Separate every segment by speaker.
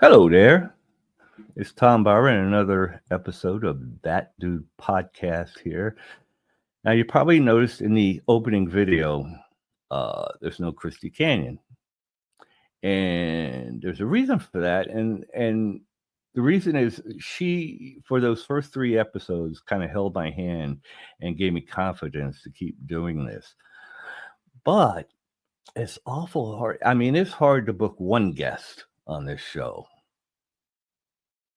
Speaker 1: Hello there. It's Tom Byron, another episode of That Dude podcast here. Now, you probably noticed in the opening video, there's no Christy Canyon. And there's a reason for that. And the reason is she, for those first three episodes, kind of held my hand and gave me confidence to keep doing this. But it's awful hard. I mean, it's hard to book one guest on this show.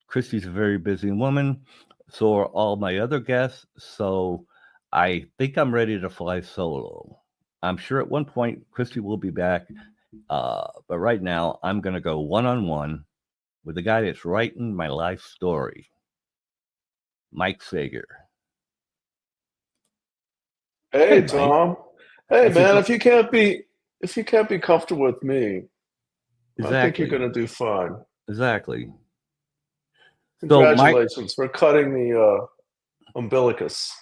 Speaker 1: Christy's a very busy woman. So are all my other guests. So I think I'm ready to fly solo. I'm sure at one point Christy will be back. But right now I'm going to go one-on-one with the guy that's writing my life story, Mike SAGER.
Speaker 2: Hey, Tom. Hey,
Speaker 1: That's
Speaker 2: man. If you can't be comfortable with me,
Speaker 1: Exactly.
Speaker 2: I think you're going to do fine.
Speaker 1: Exactly.
Speaker 2: Congratulations for cutting the umbilicus.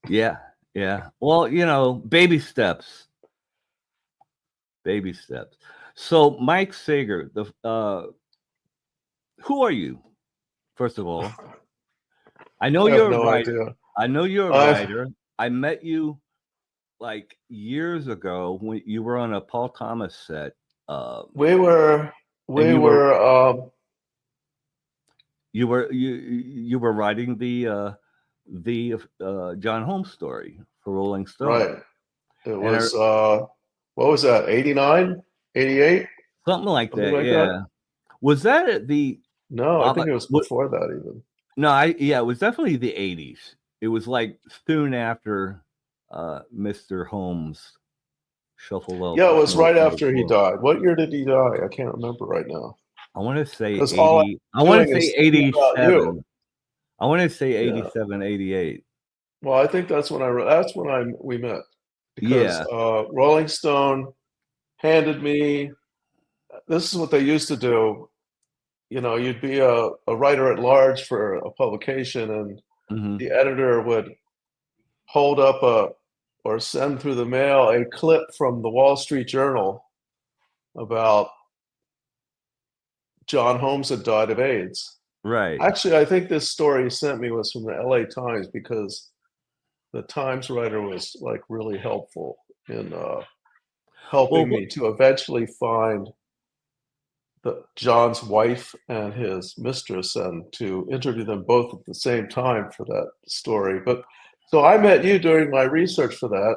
Speaker 1: Yeah. Well, baby steps. Baby steps. So, Mike SAGER, who are you? First of all, I know you're a writer.
Speaker 2: Idea.
Speaker 1: I know you're a writer. I met you like years ago when you were on a Paul Thomas set.
Speaker 2: We were
Speaker 1: You were writing the John Holmes story for Rolling Stone.
Speaker 2: Right. It was what was that? 89, 88?
Speaker 1: Something like that. Yeah. Was that at the?
Speaker 2: No, I think it was before that even.
Speaker 1: No, it was definitely the 80s. It was like soon after Mr. Holmes shuffled up.
Speaker 2: Yeah, it was right after he died. What year did he die? I can't remember right now.
Speaker 1: I want to say 80. I want to say 87. I want to say 87, 88.
Speaker 2: Well, I think that's when we met. Because Rolling Stone handed me. This is what they used to do. You know, you'd be a writer at large for a publication, and the editor would hold up or send through the mail a clip from the Wall Street Journal about John Holmes had died of AIDS.
Speaker 1: Right.
Speaker 2: Actually, I think this story he sent me was from the LA Times, because the Times writer was like really helpful in helping me to eventually find John's wife and his mistress, and to interview them both at the same time for that story. But so I met you during my research for that.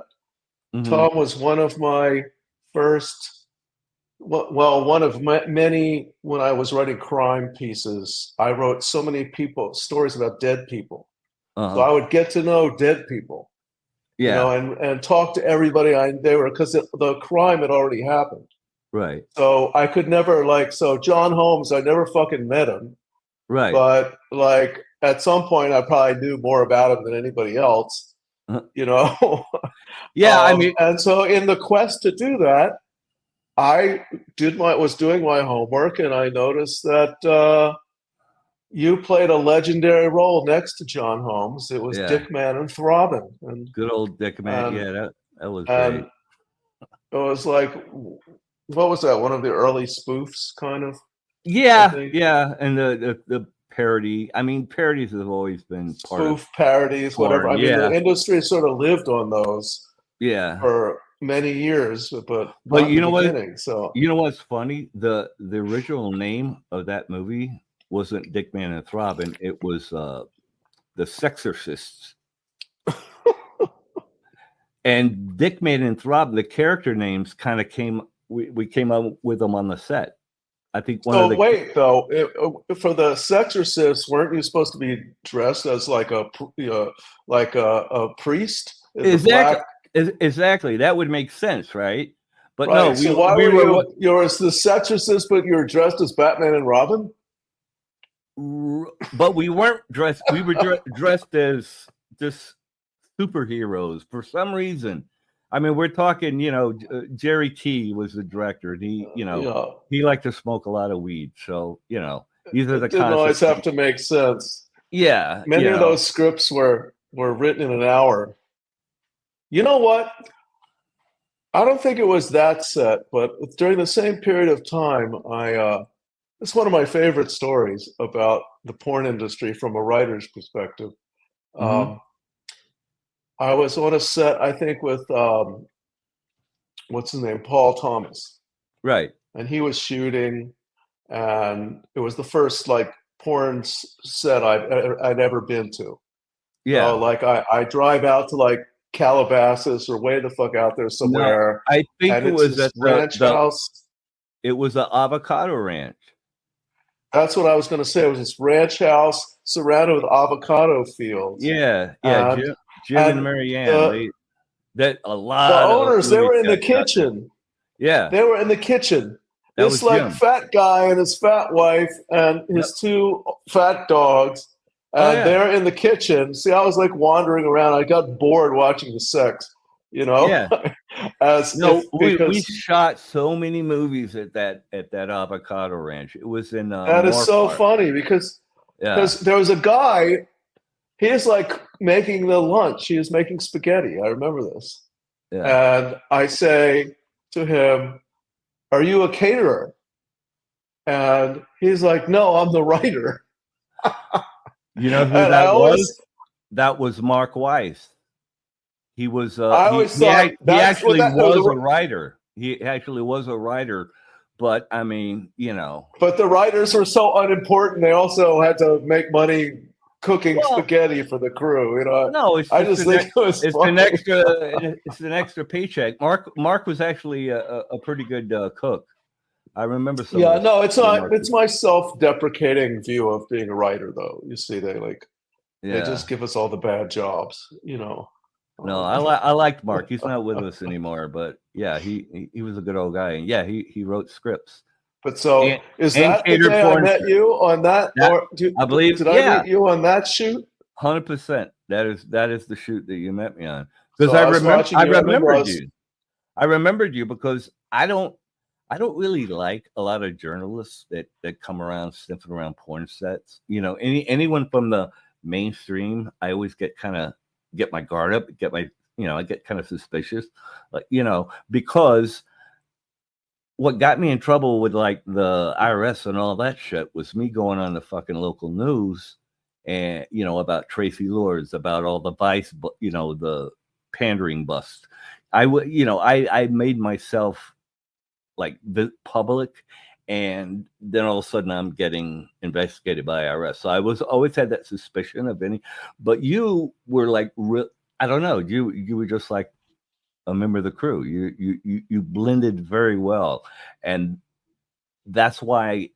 Speaker 2: Tom was one of my first, one of many. When I was writing crime pieces, I wrote so many stories about dead people. So I would get to know dead people, and talk to everybody because the crime had already happened.
Speaker 1: Right.
Speaker 2: So I could never John Holmes, I never fucking met him.
Speaker 1: Right.
Speaker 2: But at some point I probably knew more about him than anybody else,
Speaker 1: Yeah. I mean,
Speaker 2: and so in the quest to do that, I was doing my homework, and I noticed that you played a legendary role next to John Holmes. It was Dick Man and Throbbing. And
Speaker 1: good old Dick Man. That was great.
Speaker 2: It was like, what was that? One of the early spoofs, kind of?
Speaker 1: Yeah. And the parody. I mean, parodies have always been part
Speaker 2: spoof parodies, whatever. I mean, the industry sort of lived on those. For many years, but
Speaker 1: you know what? So you know what's funny? The original name of that movie wasn't Dick Man and Throbbing. It was the Sexorcists. And Dick Man and Throbbing, the character names kind of we came up with them on the set. I think one of the.
Speaker 2: Wait, though, for the Sexorcists, weren't you supposed to be dressed as like a priest?
Speaker 1: Exactly. That would make sense, right? But
Speaker 2: right.
Speaker 1: no,
Speaker 2: so why were you were the Sexorcist, but you were dressed as Batman and Robin?
Speaker 1: But we weren't dressed. We were dressed as just superheroes for some reason. I mean, we're talking, Jerry T was the director, and he liked to smoke a lot of weed. So, these are the
Speaker 2: didn't always have to make sense.
Speaker 1: Yeah.
Speaker 2: Many of those scripts were written in an hour. You know what? I don't think it was that set, but during the same period of time, I it's one of my favorite stories about the porn industry from a writer's perspective.
Speaker 1: Mm-hmm.
Speaker 2: Um, I was on a set, I think, with what's his name, Paul Thomas,
Speaker 1: Right.
Speaker 2: and he was shooting, and it was the first like porn set I'd ever been to. So
Speaker 1: Yeah.
Speaker 2: like I drive out to like Calabasas or way the fuck out there
Speaker 1: No,
Speaker 2: somewhere,
Speaker 1: I think
Speaker 2: and
Speaker 1: it
Speaker 2: it's
Speaker 1: was
Speaker 2: this
Speaker 1: at
Speaker 2: ranch house.
Speaker 1: it was the avocado ranch.
Speaker 2: That's what I was going to say. It was this ranch house surrounded with avocado fields,
Speaker 1: Yeah, yeah.
Speaker 2: and
Speaker 1: Jim and
Speaker 2: and
Speaker 1: Marianne.
Speaker 2: the
Speaker 1: That a
Speaker 2: the
Speaker 1: lot of
Speaker 2: owners, they
Speaker 1: movies
Speaker 2: were in the
Speaker 1: got shot there.
Speaker 2: kitchen.
Speaker 1: Yeah,
Speaker 2: They were in the kitchen.
Speaker 1: that
Speaker 2: This
Speaker 1: was
Speaker 2: like
Speaker 1: Jim.
Speaker 2: fat guy and his fat wife and
Speaker 1: Yep.
Speaker 2: his two fat dogs,
Speaker 1: Oh
Speaker 2: and
Speaker 1: yeah,
Speaker 2: they're in the kitchen. See, I was like wandering around. I got bored watching the sex, you know,
Speaker 1: yeah.
Speaker 2: as if
Speaker 1: No, we
Speaker 2: because
Speaker 1: shot so many movies at that avocado ranch. It was in
Speaker 2: that is so
Speaker 1: Morpart.
Speaker 2: funny because
Speaker 1: Yeah.
Speaker 2: there was a guy. He is like making the lunch. He is making spaghetti. I remember this,
Speaker 1: Yeah.
Speaker 2: and I say to him, "Are you a caterer?" And he's like, "No, I'm the writer."
Speaker 1: You know who
Speaker 2: And I
Speaker 1: that was?
Speaker 2: always
Speaker 1: That was Mark Weiss. He was
Speaker 2: I always thought
Speaker 1: he
Speaker 2: that's what
Speaker 1: actually
Speaker 2: that was.
Speaker 1: was a writer. He actually was a writer, but I mean,
Speaker 2: But the writers were so unimportant. They also had to make money cooking
Speaker 1: well,
Speaker 2: spaghetti for the crew. You know,
Speaker 1: no, it's
Speaker 2: I
Speaker 1: just
Speaker 2: just think it was funny.
Speaker 1: it's an extra paycheck. Mark was actually a pretty good cook. I remember some of
Speaker 2: Yeah,
Speaker 1: the
Speaker 2: no,
Speaker 1: stuff
Speaker 2: it's
Speaker 1: that
Speaker 2: not.
Speaker 1: Mark.
Speaker 2: It's my self-deprecating view of being a writer, though. You see, they
Speaker 1: Yeah.
Speaker 2: just give us all the bad jobs. You know.
Speaker 1: No,
Speaker 2: Um,
Speaker 1: I liked Mark. He's not with us anymore, but yeah, he was a good old guy, and yeah, he wrote scripts
Speaker 2: but so
Speaker 1: and
Speaker 2: is
Speaker 1: and
Speaker 2: that the
Speaker 1: catered
Speaker 2: day I
Speaker 1: porn
Speaker 2: met
Speaker 1: strips.
Speaker 2: you on that,
Speaker 1: That
Speaker 2: or
Speaker 1: I believe,
Speaker 2: did I
Speaker 1: yeah,
Speaker 2: meet you on that shoot?
Speaker 1: 100%. That is the shoot that you met me on because
Speaker 2: So I was watching
Speaker 1: I
Speaker 2: you. I remember I
Speaker 1: remembered
Speaker 2: was.
Speaker 1: you. I remembered you because I don't really like a lot of journalists that come around sniffing around porn sets. Anyone from the mainstream, I always get my guard up, I get kind of suspicious, like because what got me in trouble with like the IRS and all that shit was me going on the fucking local news and about Tracy Lords, about all the Vice, the pandering bust. I would, I made myself like the public, and then all of a sudden I'm getting investigated by IRS. So I was always had that suspicion of any, but you were like I don't know, you were just like a member of the crew. You blended very well, and that's why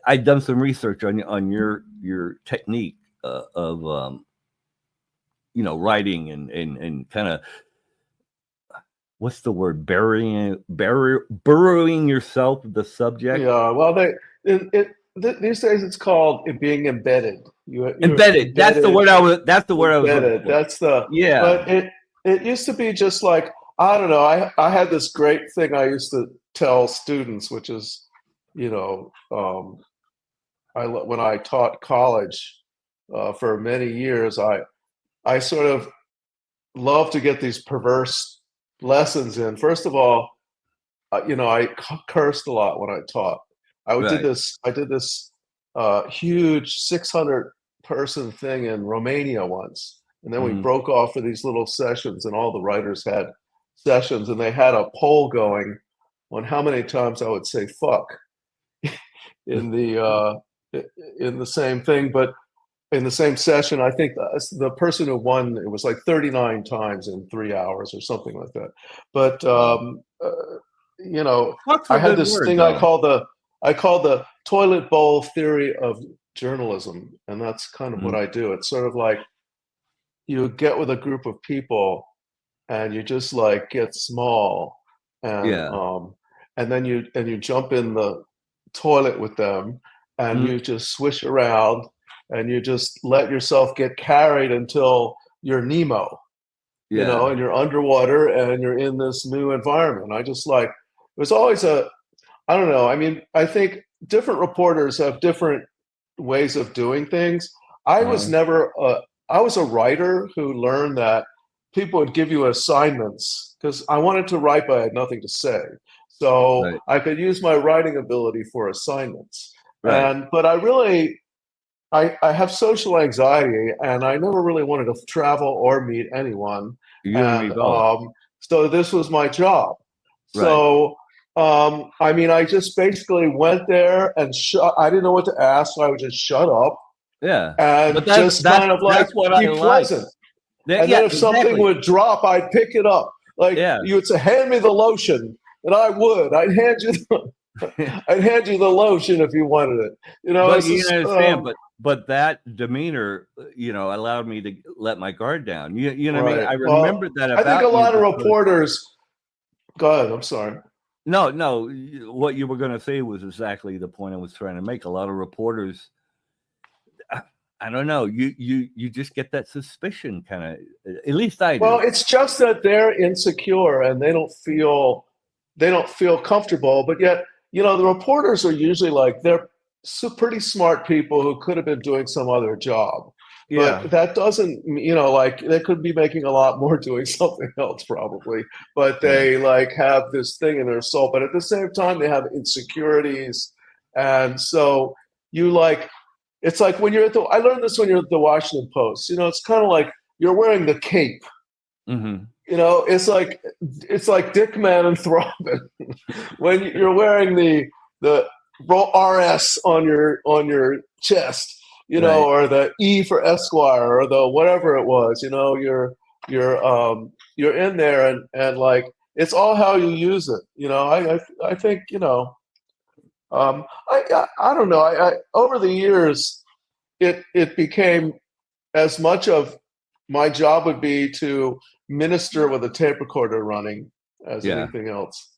Speaker 1: I'd done some research on your technique of writing and kind of what's the word, burrowing yourself with the subject.
Speaker 2: Yeah, well, these days it's called it being embedded. You're
Speaker 1: Embedded.
Speaker 2: embedded,
Speaker 1: That's the word I was looking
Speaker 2: embedded.
Speaker 1: for.
Speaker 2: That's the.
Speaker 1: Yeah.
Speaker 2: But it used to be just like I don't know. I had this great thing I used to tell students, which is, you know, when I taught college for many years, I sort of love to get these perverse lessons in. First of all, I cursed a lot when I taught.
Speaker 1: Right.
Speaker 2: I did this huge 600 person thing in Romania once, and then we
Speaker 1: Hmm.
Speaker 2: broke off for these little sessions, and all the writers had sessions, and they had a poll going on how many times I would say "fuck" in the uh, in the same thing, but in the same session, I think the person who won it was like 39 times in 3 hours or something like that. But
Speaker 1: Wow.
Speaker 2: you know,
Speaker 1: Fuck's
Speaker 2: I
Speaker 1: a
Speaker 2: had
Speaker 1: good
Speaker 2: this
Speaker 1: word
Speaker 2: thing
Speaker 1: though.
Speaker 2: I call the toilet bowl theory of journalism, and that's kind of what
Speaker 1: Hmm.
Speaker 2: I do. It's sort of like you get with a group of people and you just like get small
Speaker 1: Yeah.
Speaker 2: and then you jump in the toilet with them and
Speaker 1: Hmm.
Speaker 2: you just swish around and you just let yourself get carried until you're Nemo,
Speaker 1: Yeah.
Speaker 2: and you're underwater and you're in this new environment. I just like it was always I don't know. I mean, I think different reporters have different ways of doing things. I was
Speaker 1: Uh-huh.
Speaker 2: never I was a writer who learned that people would give you assignments because I wanted to write, but I had nothing to say. so
Speaker 1: Right.
Speaker 2: I could use my writing ability for assignments.
Speaker 1: Right.
Speaker 2: But I have social anxiety, and I never really wanted to travel or meet anyone.
Speaker 1: You and me
Speaker 2: And
Speaker 1: both.
Speaker 2: so this was my job.
Speaker 1: Right.
Speaker 2: So I mean, I just basically went there and I didn't know what to ask, so I would just shut up
Speaker 1: Yeah. But
Speaker 2: and just kind of like
Speaker 1: that's what I
Speaker 2: be
Speaker 1: like.
Speaker 2: pleasant. And then
Speaker 1: Yeah,
Speaker 2: if something
Speaker 1: exactly.
Speaker 2: would drop, I'd pick it up. Like
Speaker 1: Yeah.
Speaker 2: you would say, "Hand me the lotion," and I would. I'd hand you the lotion if you wanted it. You know,
Speaker 1: But
Speaker 2: it's
Speaker 1: you
Speaker 2: just
Speaker 1: understand, but that demeanor, allowed me to let my guard down. You know what I mean?
Speaker 2: right.
Speaker 1: I
Speaker 2: Well,
Speaker 1: remembered that
Speaker 2: I think a
Speaker 1: about you
Speaker 2: lot of
Speaker 1: because
Speaker 2: reporters. Go ahead. I'm sorry.
Speaker 1: no, no, what you were going to say was exactly the point I was trying to make. A lot of reporters, I don't know, you just get that suspicion kind of. At least I
Speaker 2: Well,
Speaker 1: do.
Speaker 2: it's just that they're insecure and they don't feel comfortable. But yet, the reporters are usually like they're pretty smart people who could have been doing some other job.
Speaker 1: Yeah.
Speaker 2: But that doesn't, like they could be making a lot more doing something else probably. But
Speaker 1: Right.
Speaker 2: they like have this thing in their soul. But at the same time, they have insecurities, and so you like it's like when you're I learned this when you're at the Washington Post. It's kind of like you're wearing the cape.
Speaker 1: Hmm.
Speaker 2: It's like Dick Man and Throbbing when you're wearing the RS on your chest,
Speaker 1: Right.
Speaker 2: or the E for Esquire or the whatever it was. You're in there, and like it's all how you use it. I think I don't know. I over the years it became as much of my job would be to minister with a tape recorder running as
Speaker 1: Yeah.
Speaker 2: anything else.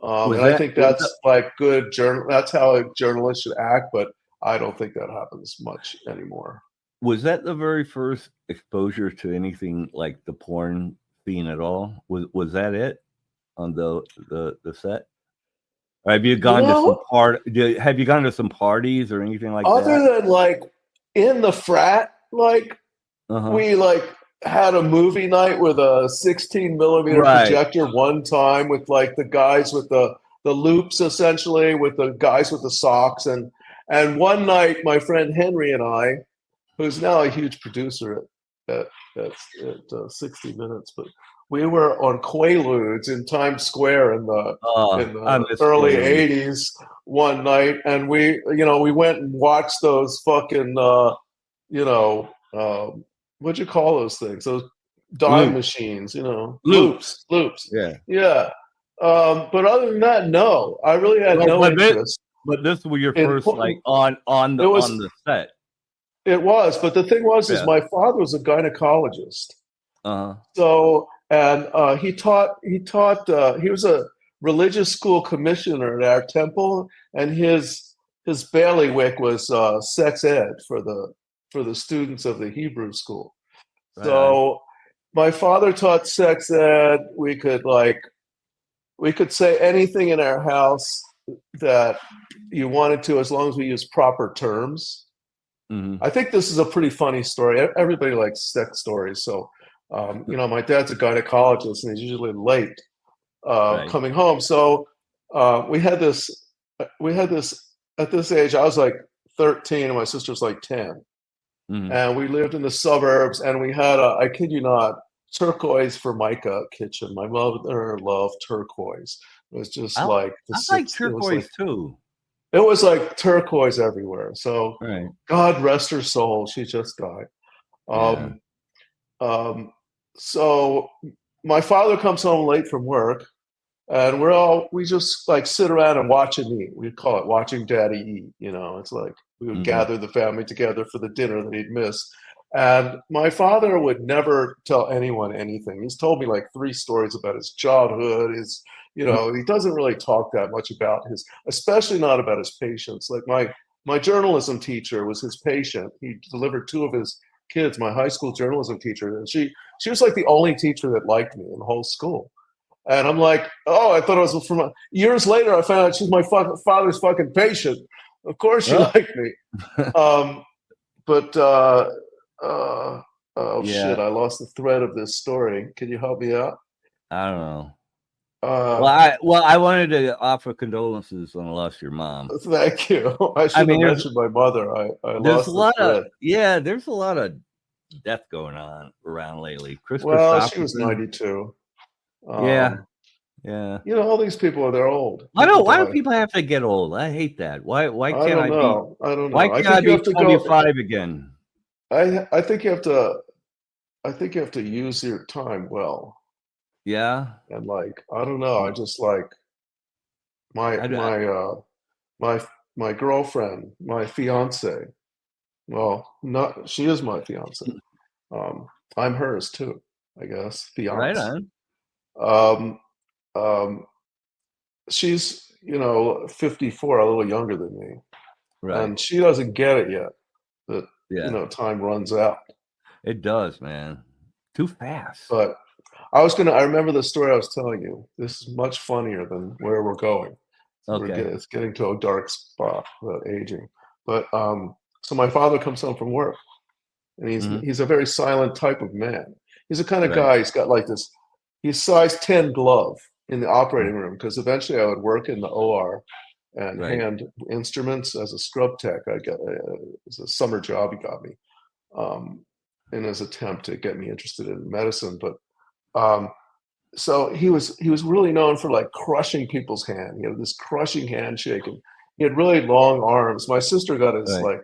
Speaker 1: Was
Speaker 2: And I
Speaker 1: that
Speaker 2: think
Speaker 1: was that
Speaker 2: that's like good journal. That's how a journalist should act, but I don't think that happens much anymore.
Speaker 1: was that the very first exposure to anything like the porn scene at all? Was that it on the set? Or have you
Speaker 2: You
Speaker 1: gone to some
Speaker 2: know,
Speaker 1: have you gone to some parties or anything like
Speaker 2: other
Speaker 1: that?
Speaker 2: than like in the frat, like
Speaker 1: Uh-huh.
Speaker 2: we like had a movie night with a 16 millimeter
Speaker 1: Right.
Speaker 2: projector one time with like the guys with the loops, essentially with the guys with the socks. And one night my friend Henry and I, who's now a huge producer at 60 Minutes, but we were on Quaaludes in Times Square in the
Speaker 1: Oh,
Speaker 2: in
Speaker 1: I
Speaker 2: the
Speaker 1: miss
Speaker 2: early
Speaker 1: Quaaludes.
Speaker 2: 80s one night, and we went and watched those fucking you know, what'd you call those things? Those dime
Speaker 1: Loops.
Speaker 2: machines,
Speaker 1: Loops.
Speaker 2: loops.
Speaker 1: Yeah.
Speaker 2: Yeah. But other than that, no, I really had
Speaker 1: Well,
Speaker 2: no interest
Speaker 1: but this was your
Speaker 2: in
Speaker 1: first like
Speaker 2: putting.
Speaker 1: on
Speaker 2: It
Speaker 1: on
Speaker 2: was,
Speaker 1: the set.
Speaker 2: it was, but the thing was, is
Speaker 1: Yeah.
Speaker 2: my father was a gynecologist.
Speaker 1: Uh-huh.
Speaker 2: So, and he was a religious school commissioner at our temple, and his bailiwick was sex ed for the students of the Hebrew school.
Speaker 1: Right on.
Speaker 2: So my father taught sex ed. We could say anything in our house that you wanted to, as long as we use proper terms.
Speaker 1: Mhm.
Speaker 2: I think this is a pretty funny story. Everybody likes sex stories. So, my dad's a gynecologist, and he's usually late
Speaker 1: Right.
Speaker 2: coming home. So we had this. At this age. I was like 13, and my sister was like 10,
Speaker 1: Mhm.
Speaker 2: and we lived in the suburbs. And we had I kid you not, turquoise Formica kitchen. My mother loved turquoise. It was just
Speaker 1: I
Speaker 2: like the
Speaker 1: I like
Speaker 2: six.
Speaker 1: turquoise too.
Speaker 2: It was like turquoise everywhere. So
Speaker 1: Right.
Speaker 2: God rest her soul. She just died.
Speaker 1: Yeah.
Speaker 2: Um, um, so my father comes home late from work, and we just like sit around and watch him eat. We call it watching Daddy eat. It's like we would
Speaker 1: Mhm.
Speaker 2: gather the family together for the dinner that he'd missed. And my father would never tell anyone anything. He's told me like three stories about his childhood. He doesn't really talk that much about especially not about his patients. Like my journalism teacher was his patient. He delivered two of his kids, my high school journalism teacher, and she was like the only teacher that liked me in the whole school. And I'm like, oh, I thought it was from years later. I found out she's my father's fucking patient. Of course, she
Speaker 1: Oh.
Speaker 2: liked me. But uh, oh
Speaker 1: Yeah.
Speaker 2: shit, I lost the thread of this story. Can you help me out?
Speaker 1: I don't know. I wanted to offer condolences on the loss of your mom.
Speaker 2: Thank you. I should have mentioned my mother. I
Speaker 1: there's
Speaker 2: lost
Speaker 1: a
Speaker 2: the
Speaker 1: lot
Speaker 2: thread.
Speaker 1: there's a lot of death going on around lately. Chris
Speaker 2: Well, she was
Speaker 1: Christopherson.
Speaker 2: 92.
Speaker 1: Yeah.
Speaker 2: All these people, they're old.
Speaker 1: I know.
Speaker 2: People
Speaker 1: Why do
Speaker 2: die.
Speaker 1: people have to get old? I hate that. Why
Speaker 2: I
Speaker 1: can't
Speaker 2: don't
Speaker 1: I be?
Speaker 2: know. I don't
Speaker 1: Why
Speaker 2: know. I
Speaker 1: can't I
Speaker 2: think you
Speaker 1: be
Speaker 2: have to go.
Speaker 1: 25 again?
Speaker 2: I think you have to. I think you have to use your time well.
Speaker 1: Yeah.
Speaker 2: And I don't know. I just like my my girlfriend, my fiance. Well, not she is my fiance. I'm hers too, I guess.
Speaker 1: Right
Speaker 2: Fiance.
Speaker 1: on.
Speaker 2: Um, um, she's 54, a little younger than me,
Speaker 1: Right.
Speaker 2: and she doesn't get it yet that
Speaker 1: Yeah.
Speaker 2: time runs out.
Speaker 1: It does, man. Too fast.
Speaker 2: But I remember the story I was telling you. This is much funnier than where we're going.
Speaker 1: Okay.
Speaker 2: It's getting to a dark spot about aging. But so my father comes home from work, and he's a very silent type of man. He's the kind of
Speaker 1: Right.
Speaker 2: guy. He's got like this. He's size 10 glove in the operating room because eventually I would work in the OR and
Speaker 1: Right.
Speaker 2: hand instruments as a scrub tech. I got it's a summer job he got me, in his attempt to get me interested in medicine. But so he was really known for like crushing people's hand. He had this crushing handshake, and he had really long arms. My sister got his
Speaker 1: Right.
Speaker 2: like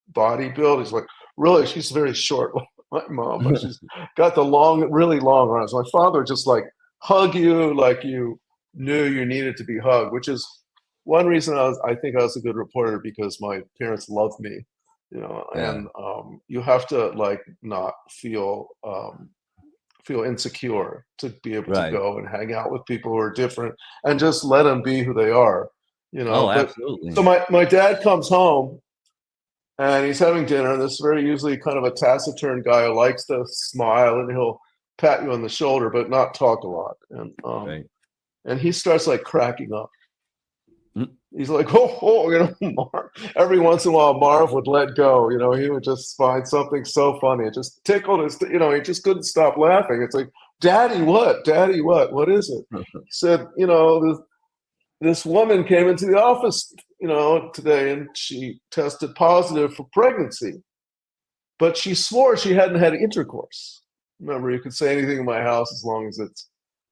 Speaker 2: body build. He's like really, she's very short like my mom, but she's got the long, really long arms. My father just like hug you like you knew you needed to be hugged, which is one reason I think I was a good reporter, because my parents loved me,
Speaker 1: Yeah.
Speaker 2: and you have to like not feel insecure to be able to
Speaker 1: Right.
Speaker 2: go and hang out with people who are different and just let them be who they are,
Speaker 1: Oh,
Speaker 2: But
Speaker 1: absolutely.
Speaker 2: so my dad comes home and he's having dinner, and this is very usually kind of a taciturn guy who likes to smile, and he'll pat you on the shoulder but not talk a lot.
Speaker 1: Right.
Speaker 2: And he starts like cracking up.
Speaker 1: Mm.
Speaker 2: He's like, Marv. Every once in a while, Marv would let go. He would just find something so funny. It just tickled his, he just couldn't stop laughing. It's like, Daddy, what? Daddy, what? What is it? He said, this woman came into the office, today, and she tested positive for pregnancy, but she swore she hadn't had intercourse. Remember, you could say anything in my house as long as it's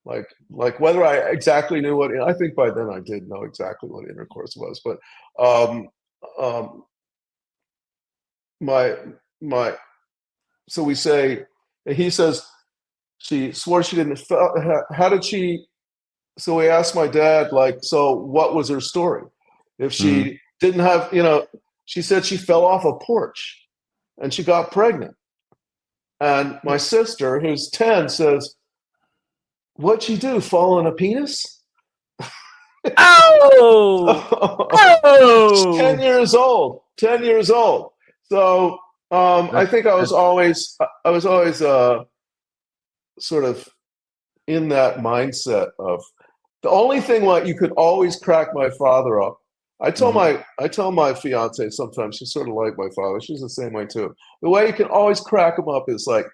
Speaker 2: like whether I exactly knew what. I think by then I did know exactly what intercourse was, but um, um, my my. So we say, he says she swore she didn't. How did she? So we asked my dad, like, so what was her story? If she didn't have, she said she fell off a porch and she got pregnant. And my sister, who's 10, says, what'd she do? Fall on a penis?
Speaker 1: Oh!
Speaker 2: She's 10
Speaker 1: Oh!
Speaker 2: years old. 10 years old. So I think I was always sort of in that mindset of the only thing what you could always crack my father up. I tell my fiance sometimes, she's sort of like my father. She's the same way too. The way you can always crack him up is like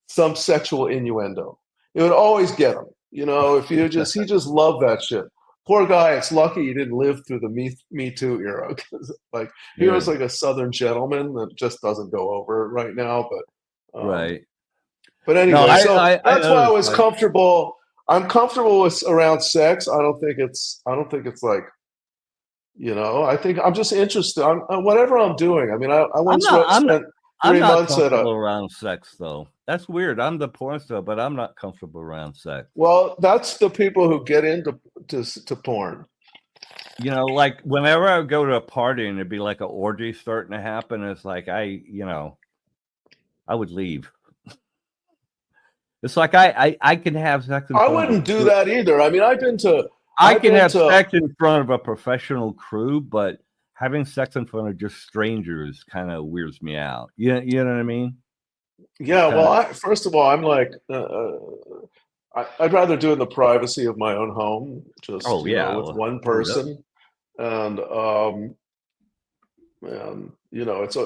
Speaker 2: some sexual innuendo. It would always get him. If he just loved that shit. Poor guy. It's lucky he didn't live through the Me Too era. Like he was like a Southern gentleman that just doesn't go over right now. But
Speaker 1: Right.
Speaker 2: but anyway,
Speaker 1: No,
Speaker 2: so that's why I was
Speaker 1: like,
Speaker 2: comfortable. I'm comfortable with around sex. I don't think it's like, I think I'm just interested. Whatever I'm doing. I mean, I once spent
Speaker 1: I'm
Speaker 2: 3
Speaker 1: not
Speaker 2: months at
Speaker 1: comfortable around sex though. That's weird. I'm the porn star, but I'm not comfortable around sex.
Speaker 2: Well, that's the people who get into to porn.
Speaker 1: Like whenever I go to a party and it'd be like an orgy starting to happen, it's like I would leave. It's like I can have sex in
Speaker 2: I
Speaker 1: front of
Speaker 2: wouldn't do that either. I mean,
Speaker 1: I can have sex in front of a professional crew, but having sex in front of just strangers kind of weirds me out. You know what I mean?
Speaker 2: Yeah. Well, first of all, I'm like, I'd rather do it in the privacy of my own home, just with one person, and it's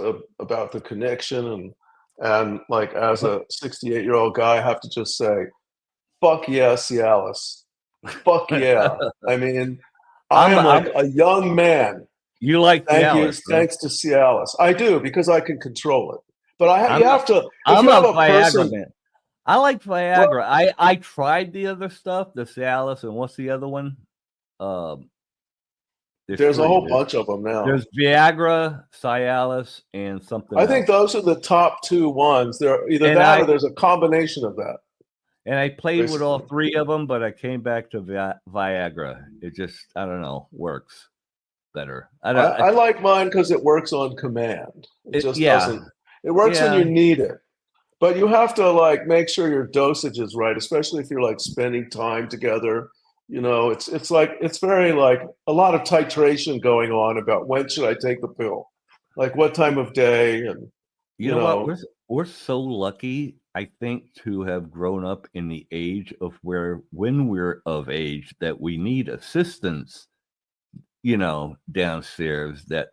Speaker 2: about the connection, and like as a 68-year-old guy, I have to just say, fuck yes, Cialis. Fuck yeah. I mean, I
Speaker 1: I'm
Speaker 2: am
Speaker 1: I'm
Speaker 2: like a young man.
Speaker 1: you like
Speaker 2: Thank you.
Speaker 1: Cialis, huh?
Speaker 2: Thanks to Cialis. I do because I can control it. But
Speaker 1: I'm
Speaker 2: you
Speaker 1: a,
Speaker 2: have to, if
Speaker 1: I'm
Speaker 2: you have
Speaker 1: a
Speaker 2: a
Speaker 1: Viagra
Speaker 2: person,
Speaker 1: man. I like
Speaker 2: well,
Speaker 1: Viagra. I tried the other stuff, the Cialis, and what's the other one? Um, there's
Speaker 2: there's a
Speaker 1: three.
Speaker 2: whole bunch of them now.
Speaker 1: There's Viagra, Cialis, and something
Speaker 2: I think
Speaker 1: else.
Speaker 2: those are the top two ones. They're either
Speaker 1: And
Speaker 2: that
Speaker 1: I
Speaker 2: or there's a combination of that,
Speaker 1: played with all
Speaker 2: basically.
Speaker 1: three of them, but I came back to Viagra. It just I don't know works better. I don't.
Speaker 2: I like mine because it works on command. It just
Speaker 1: Yeah,
Speaker 2: doesn't, it works when
Speaker 1: yeah.
Speaker 2: you need it. But you have to like make sure your dosage is right, especially if you're like spending time together. You know, it's like it's very like a lot of titration going on about when should I take the pill, like what time of day, and
Speaker 1: You
Speaker 2: you
Speaker 1: know what?
Speaker 2: know,
Speaker 1: We're so lucky, I think, to have grown up in the age of where when we're of age that we need assistance, downstairs that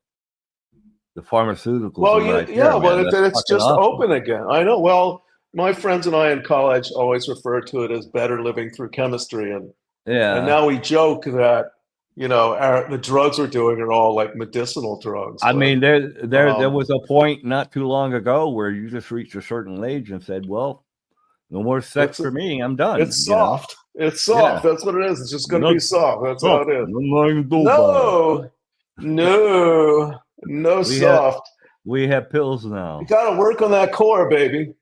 Speaker 1: the pharmaceuticals are
Speaker 2: well,
Speaker 1: right there,
Speaker 2: yeah,
Speaker 1: man.
Speaker 2: but
Speaker 1: That's
Speaker 2: it's
Speaker 1: fucking
Speaker 2: just
Speaker 1: awesome.
Speaker 2: open again. I know. Well, my friends and I in college always referred to it as better living through chemistry, and
Speaker 1: Yeah.
Speaker 2: now we joke that the drugs we're doing are all like medicinal drugs,
Speaker 1: I
Speaker 2: but
Speaker 1: mean, there
Speaker 2: um,
Speaker 1: was a point not too long ago where you just reached a certain age and said, "Well, no more sex
Speaker 2: it's
Speaker 1: for me. I'm done."
Speaker 2: it's soft. It's
Speaker 1: Yeah.
Speaker 2: soft. That's what it is. It's just going to
Speaker 1: No,
Speaker 2: be soft. That's how
Speaker 1: no,
Speaker 2: it is.
Speaker 1: nothing I can do about it.
Speaker 2: No, no, no
Speaker 1: We have
Speaker 2: soft.
Speaker 1: we have pills
Speaker 2: You
Speaker 1: now.
Speaker 2: got to work on that core, baby.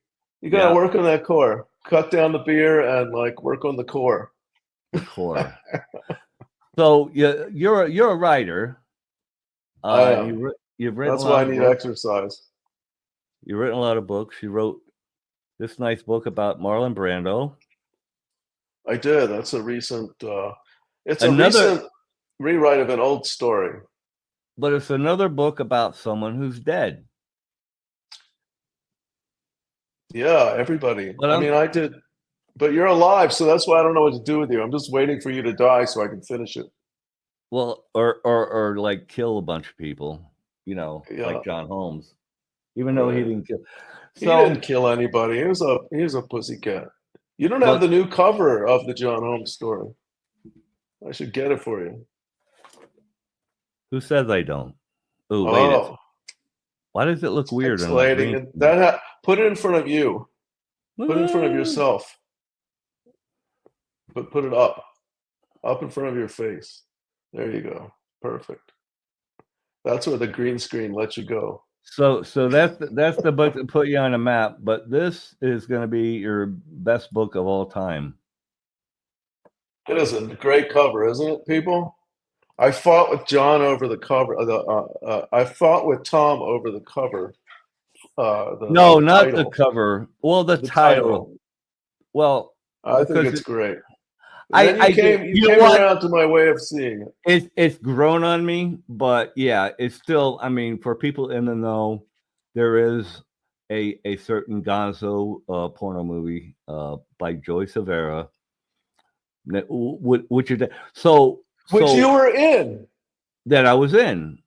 Speaker 2: You got to
Speaker 1: Yeah,
Speaker 2: work on that core. Cut down the beer and like work on the core.
Speaker 1: the core. So you're a writer.
Speaker 2: I am.
Speaker 1: You've written a
Speaker 2: That's why
Speaker 1: lot
Speaker 2: I
Speaker 1: of
Speaker 2: need
Speaker 1: books.
Speaker 2: exercise.
Speaker 1: You've written a lot of books. You wrote this nice book about Marlon Brando.
Speaker 2: I did. That's a recent. It's a
Speaker 1: Another,
Speaker 2: recent rewrite of an old story.
Speaker 1: but it's another book about someone who's dead.
Speaker 2: Yeah, everybody.
Speaker 1: But
Speaker 2: I mean,
Speaker 1: I'm
Speaker 2: I did, but you're alive, so that's why I don't know what to do with you. I'm just waiting for you to die so I can finish it.
Speaker 1: well, or like kill a bunch of people.
Speaker 2: Yeah,
Speaker 1: Like John Holmes, even though he
Speaker 2: right.
Speaker 1: didn't kill.
Speaker 2: He didn't
Speaker 1: So,
Speaker 2: kill anybody. He was a pussycat. You don't have
Speaker 1: but
Speaker 2: the new cover of the John Holmes story. I should get it for you.
Speaker 1: who says I don't? Oh, wait,
Speaker 2: Oh,
Speaker 1: why does it look
Speaker 2: it's
Speaker 1: weird on my
Speaker 2: pixelating,
Speaker 1: green
Speaker 2: and
Speaker 1: screen?
Speaker 2: put it in front of you. Put it in front of
Speaker 1: Ah,
Speaker 2: yourself. But put it up in front of your face. There you go. Perfect. That's where the green screen lets you go.
Speaker 1: So that's the book that put you on a map. But this is going to be your best book of all time.
Speaker 2: It is a great cover, isn't it, people? I fought with John over the cover. I fought with Tom over the cover.
Speaker 1: No,
Speaker 2: The
Speaker 1: not the
Speaker 2: title.
Speaker 1: cover. Well, the
Speaker 2: The
Speaker 1: title.
Speaker 2: title.
Speaker 1: Well,
Speaker 2: I think
Speaker 1: because
Speaker 2: it's great. And then
Speaker 1: I did.
Speaker 2: you
Speaker 1: You know
Speaker 2: came
Speaker 1: what?
Speaker 2: around to my way of seeing it.
Speaker 1: It's grown on me, but yeah, it's still. I mean, for people in the know, there is a certain Gonzo porno movie by Joy Severa, which is
Speaker 2: Which you
Speaker 1: so
Speaker 2: were in.
Speaker 1: that I was in.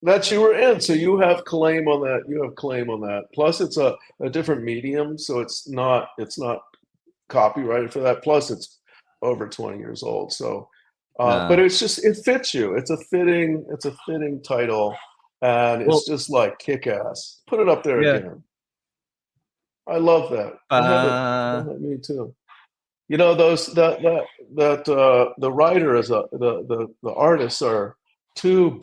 Speaker 2: That you were in. So you have claim on that. You have claim on that. Plus it's a different medium, so it's not copyrighted for that. Plus it's over 20 years old. So but
Speaker 1: Uh,
Speaker 2: it's just it fits you. It's a fitting title, and
Speaker 1: well,
Speaker 2: it's just like kick ass. Put it up there
Speaker 1: yeah.
Speaker 2: again. I love that. I have it. Me too. You know those the writer is the artists are two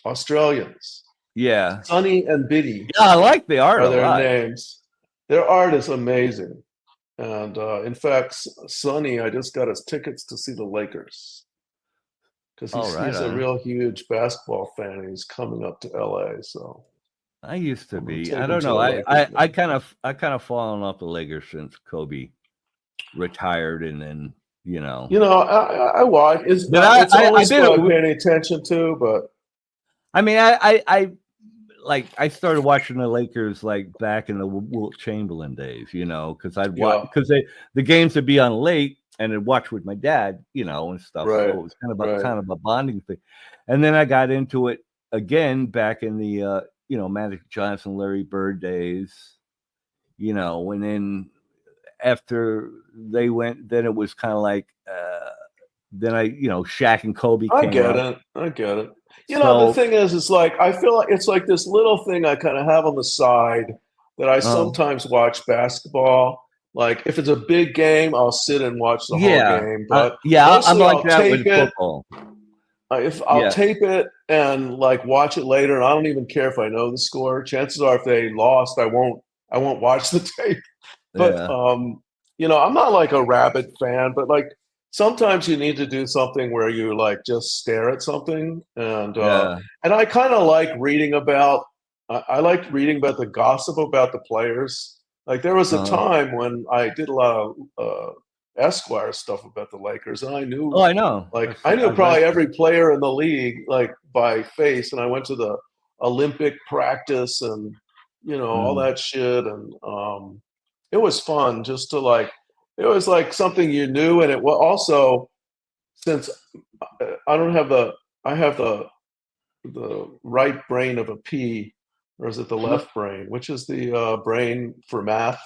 Speaker 2: Australians.
Speaker 1: Yeah.
Speaker 2: Sonny and Biddy
Speaker 1: Yeah, I like the art
Speaker 2: are
Speaker 1: a
Speaker 2: their
Speaker 1: lot.
Speaker 2: names. Their art is amazing. And in fact, Sonny, I just got his tickets to see the Lakers because
Speaker 1: All right
Speaker 2: he's a
Speaker 1: on.
Speaker 2: real huge basketball fan. And he's coming up to LA, so
Speaker 1: I used to
Speaker 2: I'm gonna
Speaker 1: be. I
Speaker 2: take him
Speaker 1: don't
Speaker 2: to
Speaker 1: know.
Speaker 2: a Lakers game.
Speaker 1: I kind of fallen off the Lakers since Kobe retired, and then you know.
Speaker 2: You know, I watch.
Speaker 1: But
Speaker 2: It's
Speaker 1: I
Speaker 2: always
Speaker 1: did
Speaker 2: what I'm
Speaker 1: it.
Speaker 2: paying attention to, but
Speaker 1: I mean, like I started watching the Lakers like back in the Wilt Chamberlain days, because I'd watch
Speaker 2: yeah,
Speaker 1: because the games would be on late, and I'd watch with my dad, and stuff. So
Speaker 2: right,
Speaker 1: it was
Speaker 2: right.
Speaker 1: kind of a bonding thing. And then I got into it again back in the Magic Johnson, Larry Bird days, and then after they went, then it was kind of like then Shaq and Kobe
Speaker 2: I
Speaker 1: came
Speaker 2: get
Speaker 1: up.
Speaker 2: it. I get it. The
Speaker 1: So,
Speaker 2: thing is, it's like I feel like it's like this little thing I kind of have on the side that I sometimes watch basketball. Like if it's a big game, I'll sit and watch the whole
Speaker 1: yeah,
Speaker 2: game. But
Speaker 1: I'm
Speaker 2: mostly
Speaker 1: like
Speaker 2: I'll
Speaker 1: that
Speaker 2: tape
Speaker 1: with
Speaker 2: it.
Speaker 1: football.
Speaker 2: If I'll
Speaker 1: Yeah,
Speaker 2: tape it and like watch it later, and I don't even care if I know the score. Chances are, if they lost, I won't watch the tape. But
Speaker 1: yeah,
Speaker 2: I'm not like a rabid fan, but like sometimes you need to do something where you like just stare at something,
Speaker 1: yeah.
Speaker 2: and I kind of like reading about. I like reading about the gossip about the players. Like there was a
Speaker 1: Uh-huh.
Speaker 2: time when I did a lot of Esquire stuff about the Lakers, and
Speaker 1: Oh, I know.
Speaker 2: I knew
Speaker 1: I read
Speaker 2: probably
Speaker 1: that.
Speaker 2: every player in the league like by face, and I went to the Olympic practice and all
Speaker 1: Mm.
Speaker 2: that shit, and it was fun just to like. It was like something you knew, and it was also since I don't have I have the right brain of a pea, or is it the
Speaker 1: What?
Speaker 2: left brain? Which is the brain for math?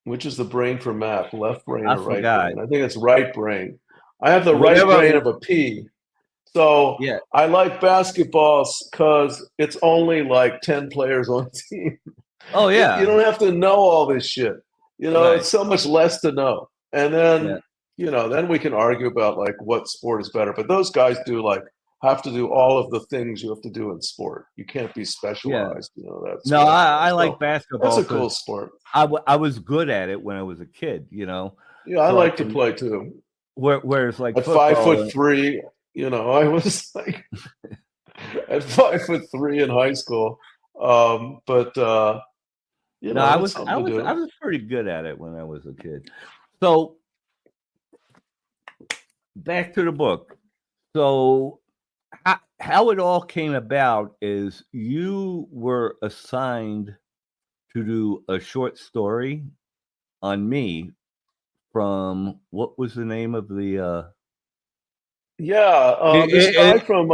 Speaker 2: Which is the brain for math? Left brain
Speaker 1: I
Speaker 2: or right
Speaker 1: forgot.
Speaker 2: brain? I think it's right brain. I have the right
Speaker 1: Whatever.
Speaker 2: brain of a pea. So
Speaker 1: Yeah.
Speaker 2: I like basketball because it's only like 10 players on a team.
Speaker 1: Oh,
Speaker 2: You
Speaker 1: yeah.
Speaker 2: don't have to know all this shit.
Speaker 1: Right.
Speaker 2: It's so much less to know. And
Speaker 1: Yeah.
Speaker 2: then, then we can argue about like what sport is better. But those guys have to do all of the things you have to do in sport. You can't be
Speaker 1: Yeah.
Speaker 2: specialized, that
Speaker 1: No,
Speaker 2: specialized.
Speaker 1: I like
Speaker 2: So that's
Speaker 1: basketball
Speaker 2: a cool
Speaker 1: because
Speaker 2: sport.
Speaker 1: I was good at it when I was a kid.
Speaker 2: Yeah, I
Speaker 1: So I
Speaker 2: like to
Speaker 1: can,
Speaker 2: play too.
Speaker 1: whereas like
Speaker 2: At five
Speaker 1: football,
Speaker 2: foot three, I was like at 5'3" in high school. But
Speaker 1: no,
Speaker 2: it's something to
Speaker 1: I
Speaker 2: do.
Speaker 1: was pretty good at it when I was a kid. So back to the book. So how it all came about is you were assigned to do a short story on me from what was the name of the
Speaker 2: Yeah, this
Speaker 1: it,
Speaker 2: guy from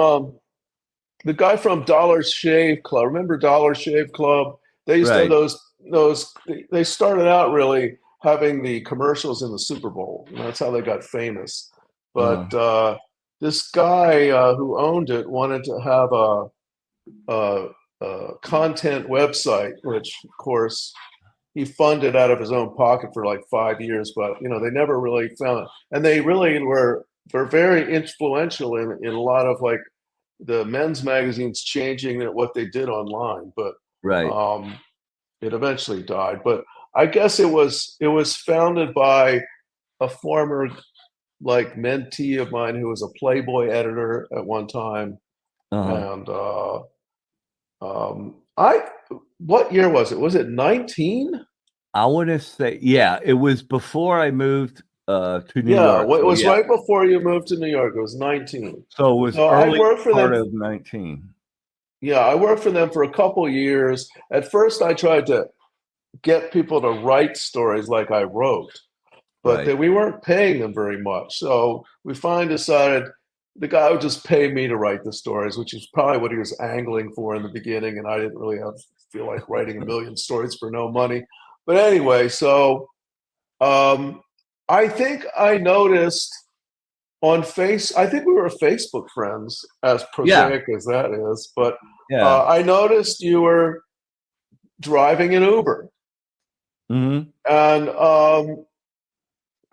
Speaker 2: the guy from Dollar Shave Club. Remember Dollar Shave Club? They used to have
Speaker 1: right.
Speaker 2: those. They started out really having the commercials in the Super Bowl. And that's how they got famous.
Speaker 1: Uh,
Speaker 2: But this guy who owned it wanted to have a content website, which of course he funded out of his own pocket for like 5 years. But they never really found it, and they really were very influential in a lot of like the men's magazines changing what they did online, but
Speaker 1: right.
Speaker 2: it eventually died. But I guess it was founded by a former like mentee of mine who was a Playboy editor at one time,
Speaker 1: Uh-huh.
Speaker 2: and I what year was it? Was it 19?
Speaker 1: I want to say, yeah, it was before I moved to New
Speaker 2: Yeah,
Speaker 1: York.
Speaker 2: well, it
Speaker 1: So
Speaker 2: was
Speaker 1: yeah,
Speaker 2: right before you moved to New York. It was 19.
Speaker 1: so it was
Speaker 2: So I
Speaker 1: early
Speaker 2: worked for
Speaker 1: part
Speaker 2: them.
Speaker 1: of 19.
Speaker 2: Yeah, I worked for them for a couple years. At first, I tried to get people to write stories like I wrote, but
Speaker 1: Right.
Speaker 2: we weren't paying them very much. So we finally decided the guy would just pay me to write the stories, which is probably what he was angling for in the beginning. And I didn't really feel like writing a million stories for no money. But anyway, so um, I think I noticed I think we were Facebook friends, as
Speaker 1: Yeah.
Speaker 2: prosaic as that is. But
Speaker 1: Yeah.
Speaker 2: I noticed you were driving an Uber.
Speaker 1: Hmm.
Speaker 2: And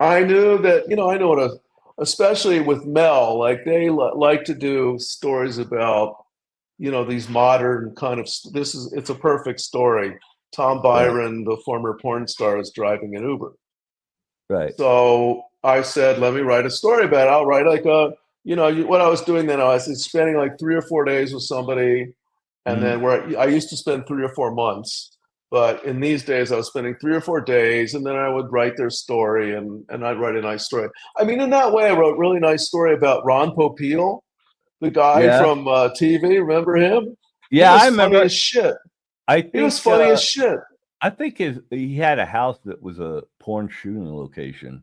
Speaker 2: I knew that, I know especially with Mel, like they like to do stories about, these modern kind of, it's a perfect story. Tom
Speaker 1: Right.
Speaker 2: Byron, the former porn star, is driving an Uber.
Speaker 1: Right.
Speaker 2: So I said, let me write a story about it. I'll write like what I was doing then, I was spending like 3 or 4 days with somebody. And
Speaker 1: Hmm.
Speaker 2: then where I used to spend 3 or 4 months. But in these days, I was spending 3 or 4 days, and then I would write their story, and I'd write a nice story. I mean, in that way, I wrote a really nice story about Ron Popeil, the guy
Speaker 1: Yeah.
Speaker 2: from TV. Remember him? He
Speaker 1: Yeah. I
Speaker 2: was funny
Speaker 1: remember.
Speaker 2: as shit.
Speaker 1: I
Speaker 2: He was
Speaker 1: think.
Speaker 2: funny as shit.
Speaker 1: I think he had a house that was a porn shooting location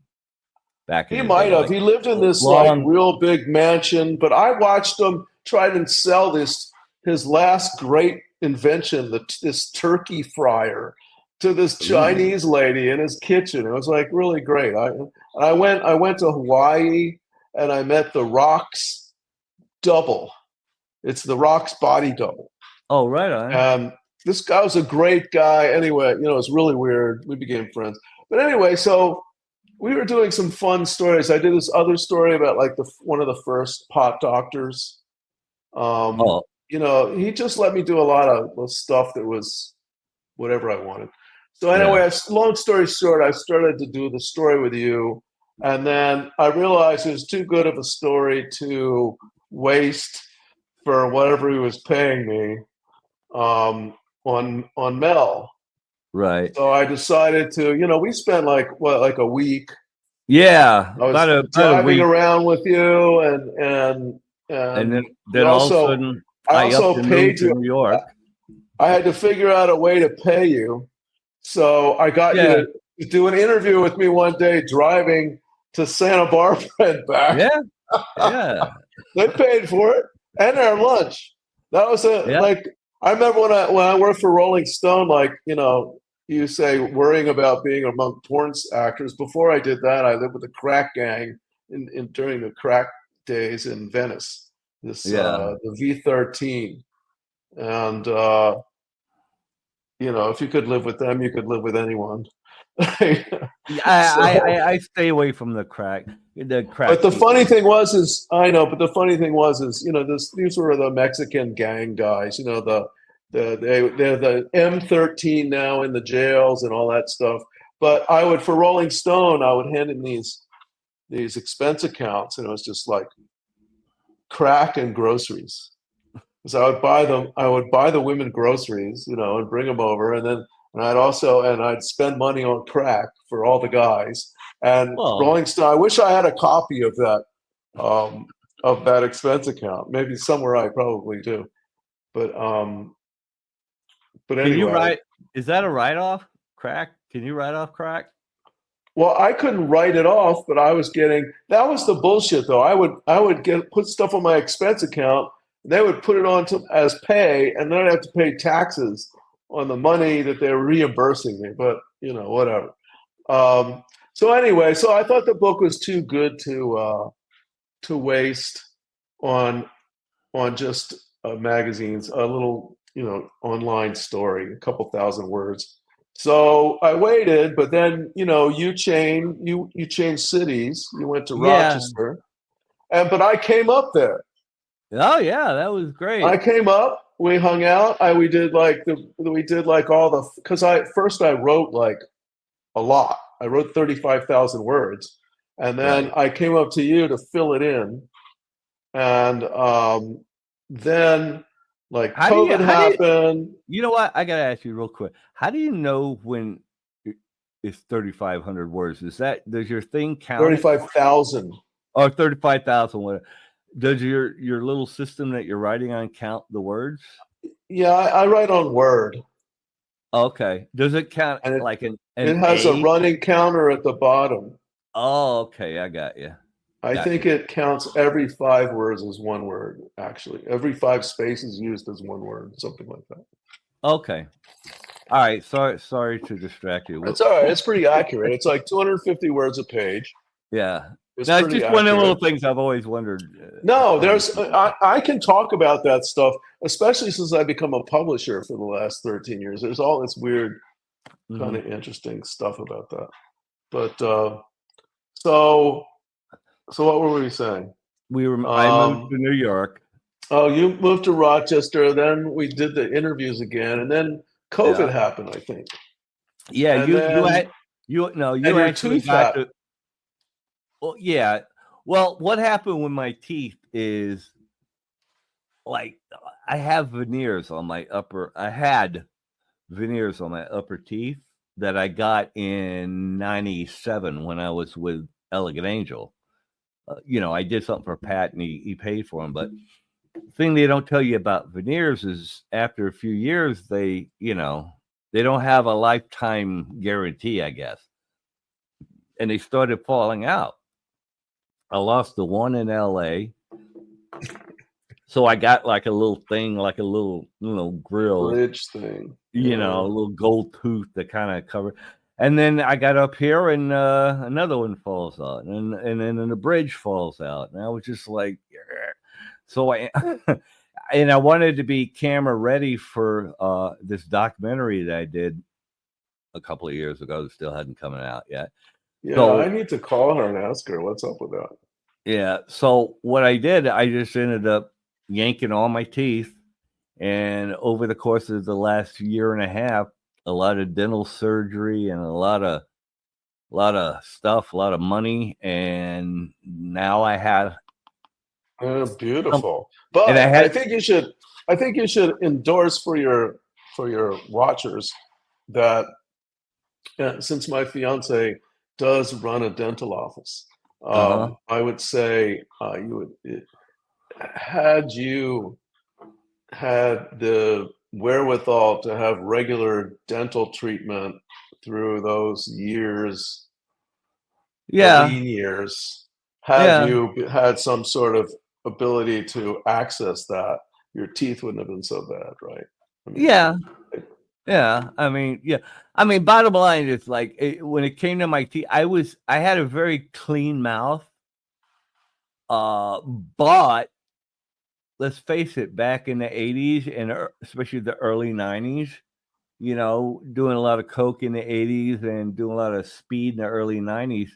Speaker 1: back in
Speaker 2: He
Speaker 1: the day,
Speaker 2: might have.
Speaker 1: like
Speaker 2: He lived in this like
Speaker 1: long.
Speaker 2: real big mansion, but I watched him try and sell his last great invention, this turkey fryer. to this Chinese lady in his kitchen. It was like really great. I went to Hawaii and I met the Rock's double. It's the Rock's body double.
Speaker 1: Oh, right on.
Speaker 2: This guy was a great guy. Anyway, you know, it's really weird. We became friends. But anyway, so we were doing some fun stories. I did this other story about like one of the first pot doctors.
Speaker 1: Oh,
Speaker 2: You know, he just let me do a lot of stuff that was whatever I wanted. So anyway,
Speaker 1: yeah.
Speaker 2: long story short, I started to do the story with you, and then I realized it was too good of a story to waste for whatever he was paying me on Mel.
Speaker 1: Right.
Speaker 2: So I decided to, you know, we spent like a week.
Speaker 1: Yeah,
Speaker 2: I was
Speaker 1: about a
Speaker 2: driving
Speaker 1: week,
Speaker 2: around with you,
Speaker 1: and
Speaker 2: and we
Speaker 1: then all of a
Speaker 2: also
Speaker 1: sudden,
Speaker 2: I
Speaker 1: I upped
Speaker 2: also
Speaker 1: and moved
Speaker 2: paid
Speaker 1: to
Speaker 2: you.
Speaker 1: New York.
Speaker 2: I had to figure out a way to pay you. So I got you
Speaker 1: Yeah,
Speaker 2: to do an interview with me one day driving to Santa Barbara and back.
Speaker 1: yeah, yeah,
Speaker 2: They paid for it and our lunch. That was
Speaker 1: yeah.
Speaker 2: like I remember when I worked for Rolling Stone, like, you know, you say worrying about being among porn actors. Before I did that, I lived with a crack gang during the crack days in Venice.
Speaker 1: Yeah.
Speaker 2: The V13. And you know, if you could live with them, you could live with anyone.
Speaker 1: Yeah,
Speaker 2: So,
Speaker 1: I stay away from the crack. The
Speaker 2: but
Speaker 1: crack
Speaker 2: the funny
Speaker 1: people.
Speaker 2: thing was, is I know, but the funny thing was, is you know, these were the Mexican gang guys. You know, they're the M13 now in the jails and all that stuff. But I would for Rolling Stone, I would hand in these expense accounts, and it was just like crack and groceries. Because I would buy the women groceries, you know, and bring them over, and I'd spend money on crack for all the guys. And
Speaker 1: Well,
Speaker 2: Rolling Stone, I wish I had a copy um, of that expense account. Maybe somewhere I probably do. But um, but
Speaker 1: can you
Speaker 2: anyway,
Speaker 1: write? Is that a write off? Crack? Can you write off crack?
Speaker 2: well, I couldn't write it off, but I was getting that was the bullshit though. I would get put stuff on my expense account. They would put it on as pay, and then I'd have to pay taxes on the money that they're reimbursing me. But you know, whatever. So anyway, so I thought the book was too good to waste on just magazines, a little, you know, online story, a couple thousand words. So I waited, but then, you know, you changed cities. You went to
Speaker 1: Yeah.
Speaker 2: Rochester, and but I came up there.
Speaker 1: Oh, yeah. That was
Speaker 2: I
Speaker 1: great.
Speaker 2: came up. We hung out. We did like all the because I first I wrote like a lot. I wrote 35,000 words, and then
Speaker 1: Right.
Speaker 2: I came up to you to fill it in, and then like COVID
Speaker 1: How do you,
Speaker 2: happened.
Speaker 1: you know what? I got to ask you real quick. How do you know when it's 3,500 words? Does your thing count it?
Speaker 2: 35,000.
Speaker 1: Or 35,000? What? Does your little system that you're writing on count the words?
Speaker 2: Yeah, I write on Word,
Speaker 1: Okay. Does it count
Speaker 2: and
Speaker 1: like
Speaker 2: it
Speaker 1: an
Speaker 2: has a
Speaker 1: A?
Speaker 2: running counter at the bottom.
Speaker 1: Oh, okay. I got you.
Speaker 2: I
Speaker 1: Got
Speaker 2: think
Speaker 1: you.
Speaker 2: it counts every 5 words as one word, actually. Every 5 spaces used as one word, something like that.
Speaker 1: Okay. All right. Sorry to distract you.
Speaker 2: It's all right. It's pretty accurate. It's like 250 words a page.
Speaker 1: Yeah.
Speaker 2: It's
Speaker 1: Now it's
Speaker 2: pretty
Speaker 1: just one of the
Speaker 2: accurate.
Speaker 1: little things I've always wondered.
Speaker 2: No,
Speaker 1: How do
Speaker 2: there's
Speaker 1: people?
Speaker 2: I can talk about that stuff, especially since I've become a publisher for the last 13 years. There's all this weird, kind
Speaker 1: Mhm.
Speaker 2: of interesting stuff about that. But so so what were we saying?
Speaker 1: I moved
Speaker 2: Um,
Speaker 1: to New York.
Speaker 2: oh, you moved to Rochester, then we did the interviews again, and then COVID
Speaker 1: Yeah.
Speaker 2: happened, I think.
Speaker 1: Yeah.
Speaker 2: And then and
Speaker 1: You
Speaker 2: your
Speaker 1: actually
Speaker 2: tooth
Speaker 1: got
Speaker 2: happened.
Speaker 1: to. Well, yeah. Well, what happened with my teeth is like I have veneers on my upper. I had veneers on my upper teeth that I got in '97 when I was with Elegant Angel. You know, I did something for Pat and he paid for them. But the thing they don't tell you about veneers is after a few years, they don't have a lifetime guarantee, I guess. And they started falling out. I lost the one in LA. So I got like a little thing, like a little, grill,
Speaker 2: Bridge thing.
Speaker 1: a
Speaker 2: Yeah.
Speaker 1: little gold tooth that kind of covered. And then I got up here and another one falls out, and then the bridge falls out. And I was just like, "Grr." So I and I wanted to be camera ready for this documentary that I did a couple of years ago that still hadn't come out yet.
Speaker 2: Yeah, I
Speaker 1: So
Speaker 2: need to call her and ask her what's up with that.
Speaker 1: yeah, so what I did, I just ended up yanking all my teeth, and over the course of the last year and a half, a lot of dental surgery and a lot of stuff, a lot of money, and now I have some,
Speaker 2: Beautiful.
Speaker 1: and I
Speaker 2: But
Speaker 1: had
Speaker 2: I think you should endorse for your watchers that since my fiance does run a dental office,
Speaker 1: uh-huh.
Speaker 2: I would say had you had the wherewithal to have regular dental treatment through those years, the
Speaker 1: Yeah,
Speaker 2: lean years, had
Speaker 1: yeah,
Speaker 2: you had some sort of ability to access that, your teeth wouldn't have been so bad, right? I mean,
Speaker 1: yeah, yeah. I mean, yeah. I mean, bottom line is like when it came to my teeth, I had a very clean mouth, but let's face it, back in the 80s and especially the early 90s, doing a lot of coke in the 80s and doing a lot of speed in the early 90s,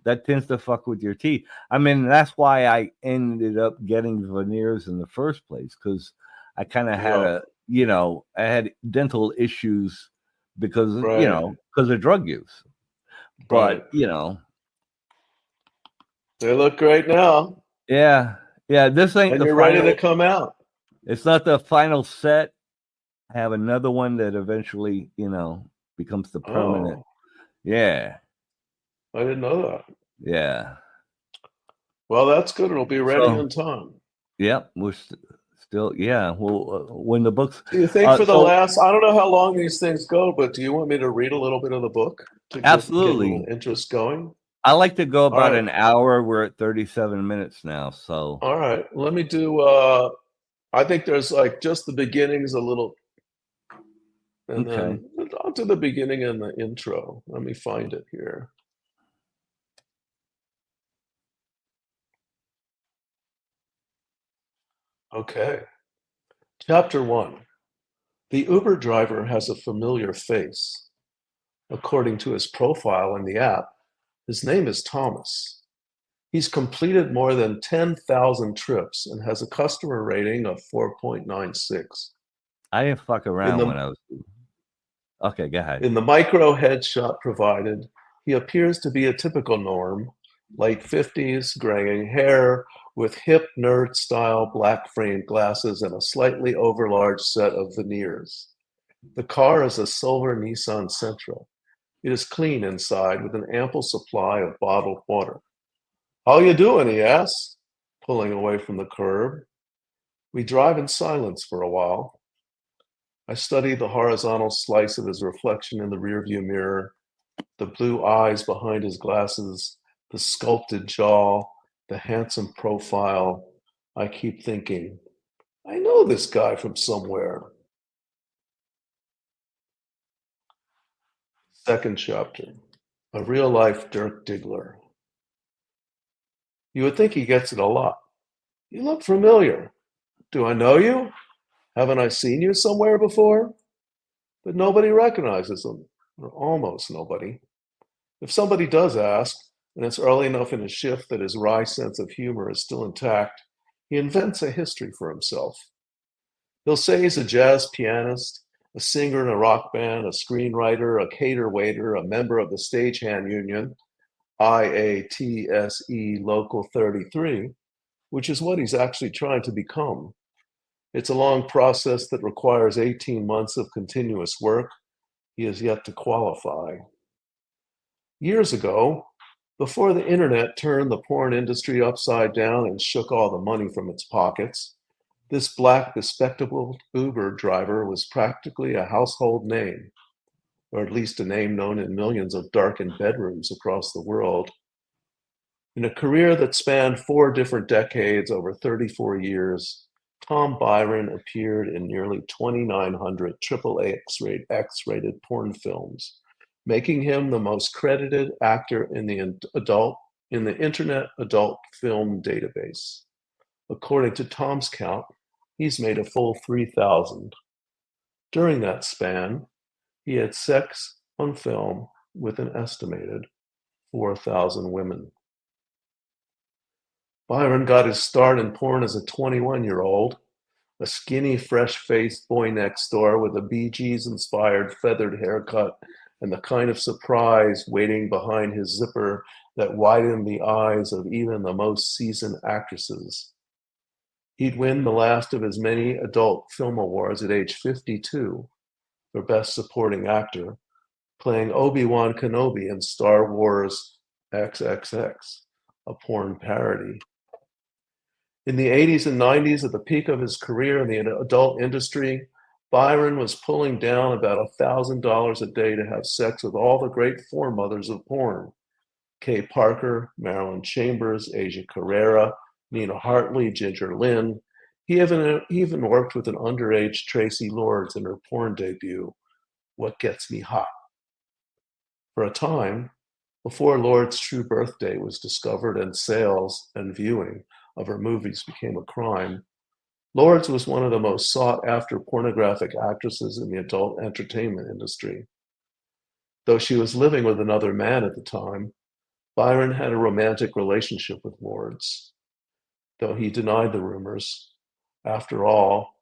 Speaker 1: that tends to fuck with your teeth. I mean, that's why I ended up getting veneers in the first place, because I kind of had
Speaker 2: yeah,
Speaker 1: I had dental issues because,
Speaker 2: right,
Speaker 1: because of drug use.
Speaker 2: right.
Speaker 1: But,
Speaker 2: They look great now,
Speaker 1: yeah, yeah, this ain't
Speaker 2: and
Speaker 1: the
Speaker 2: you're ready to
Speaker 1: final,
Speaker 2: come out.
Speaker 1: it's not the final set. I have another one that eventually, becomes the permanent.
Speaker 2: Oh,
Speaker 1: Yeah.
Speaker 2: I didn't know that.
Speaker 1: Yeah.
Speaker 2: Well, that's good. It'll be ready
Speaker 1: So,
Speaker 2: in time.
Speaker 1: yep, we're still, yeah. Well, when the books,
Speaker 2: Do you think for the
Speaker 1: so
Speaker 2: last, I don't know how long these things go, but do you want me to read a little bit of the book to get a little
Speaker 1: absolutely,
Speaker 2: interest going?
Speaker 1: I like to go
Speaker 2: All
Speaker 1: about
Speaker 2: right.
Speaker 1: an hour. We're at 37 minutes now. So,
Speaker 2: All right. Let me do I think there's like just the beginnings a little, and
Speaker 1: okay.
Speaker 2: then I'll do the beginning and the intro. Let me find it here. Okay. Chapter 1. The Uber driver has a familiar face. According to his profile in the app, his name is Thomas. He's completed more than 10,000 trips and has a customer rating of 4.96.
Speaker 1: I didn't fuck
Speaker 2: In
Speaker 1: around when
Speaker 2: the
Speaker 1: I was, okay, go ahead.
Speaker 2: in the micro headshot provided, he appears to be a typical norm, late 50s, graying hair, with hip nerd style black framed glasses and a slightly overlarge set of veneers. The car is a silver Nissan Sentra. It is clean inside with an ample supply of bottled water. "How you doing?" he asks, pulling away from the curb. We drive in silence for a while. I study the horizontal slice of his reflection in the rearview mirror, the blue eyes behind his glasses, the sculpted jaw, the handsome profile. I keep thinking, I know this guy from somewhere. Second chapter, a real life Dirk Diggler. You would think he gets it a lot. You look familiar. Do I know you? Haven't I seen you somewhere before? But nobody recognizes him, or almost nobody. If somebody does ask, and it's early enough in his shift that his wry sense of humor is still intact, he invents a history for himself. He'll say he's a jazz pianist, a singer in a rock band, a screenwriter, a cater waiter, a member of the Stagehand Union, IATSE Local 33, which is what he's actually trying to become. It's a long process that requires 18 months of continuous work. He has yet to qualify. Years ago, before the internet turned the porn industry upside down and shook all the money from its pockets, this black, bespectacled Uber driver was practically a household name, or at least a name known in millions of darkened bedrooms across the world. In a career that spanned 4 different decades over 34 years, Tom Byron appeared in nearly 2,900 triple X-rated porn films, making him the most credited actor in the Internet Adult Film Database. According to Tom's count, he's made a full 3,000. During that span, he had sex on film with an estimated 4,000 women. Byron got his start in porn as a 21-year-old, a skinny, fresh-faced boy next door with a Bee Gees-inspired feathered haircut and the kind of surprise waiting behind his zipper that widened the eyes of even the most seasoned actresses. He'd win the last of his many adult film awards at age 52 for Best Supporting Actor, playing Obi-Wan Kenobi in Star Wars XXX, a porn parody. In the 80s and 90s, at the peak of his career in the adult industry, Byron was pulling down about $1,000 a day to have sex with all the great foremothers of porn. Kay Parker, Marilyn Chambers, Asia Carrera, Nina Hartley, Ginger Lynn. He even worked with an underage Tracy Lords in her porn debut, What Gets Me Hot. For a time, before Lord's true birthday was discovered and sales and viewing of her movies became a crime, Lords was one of the most sought-after pornographic actresses in the adult entertainment industry. Though she was living with another man at the time, Byron had a romantic relationship with Lords, though he denied the rumors. After all,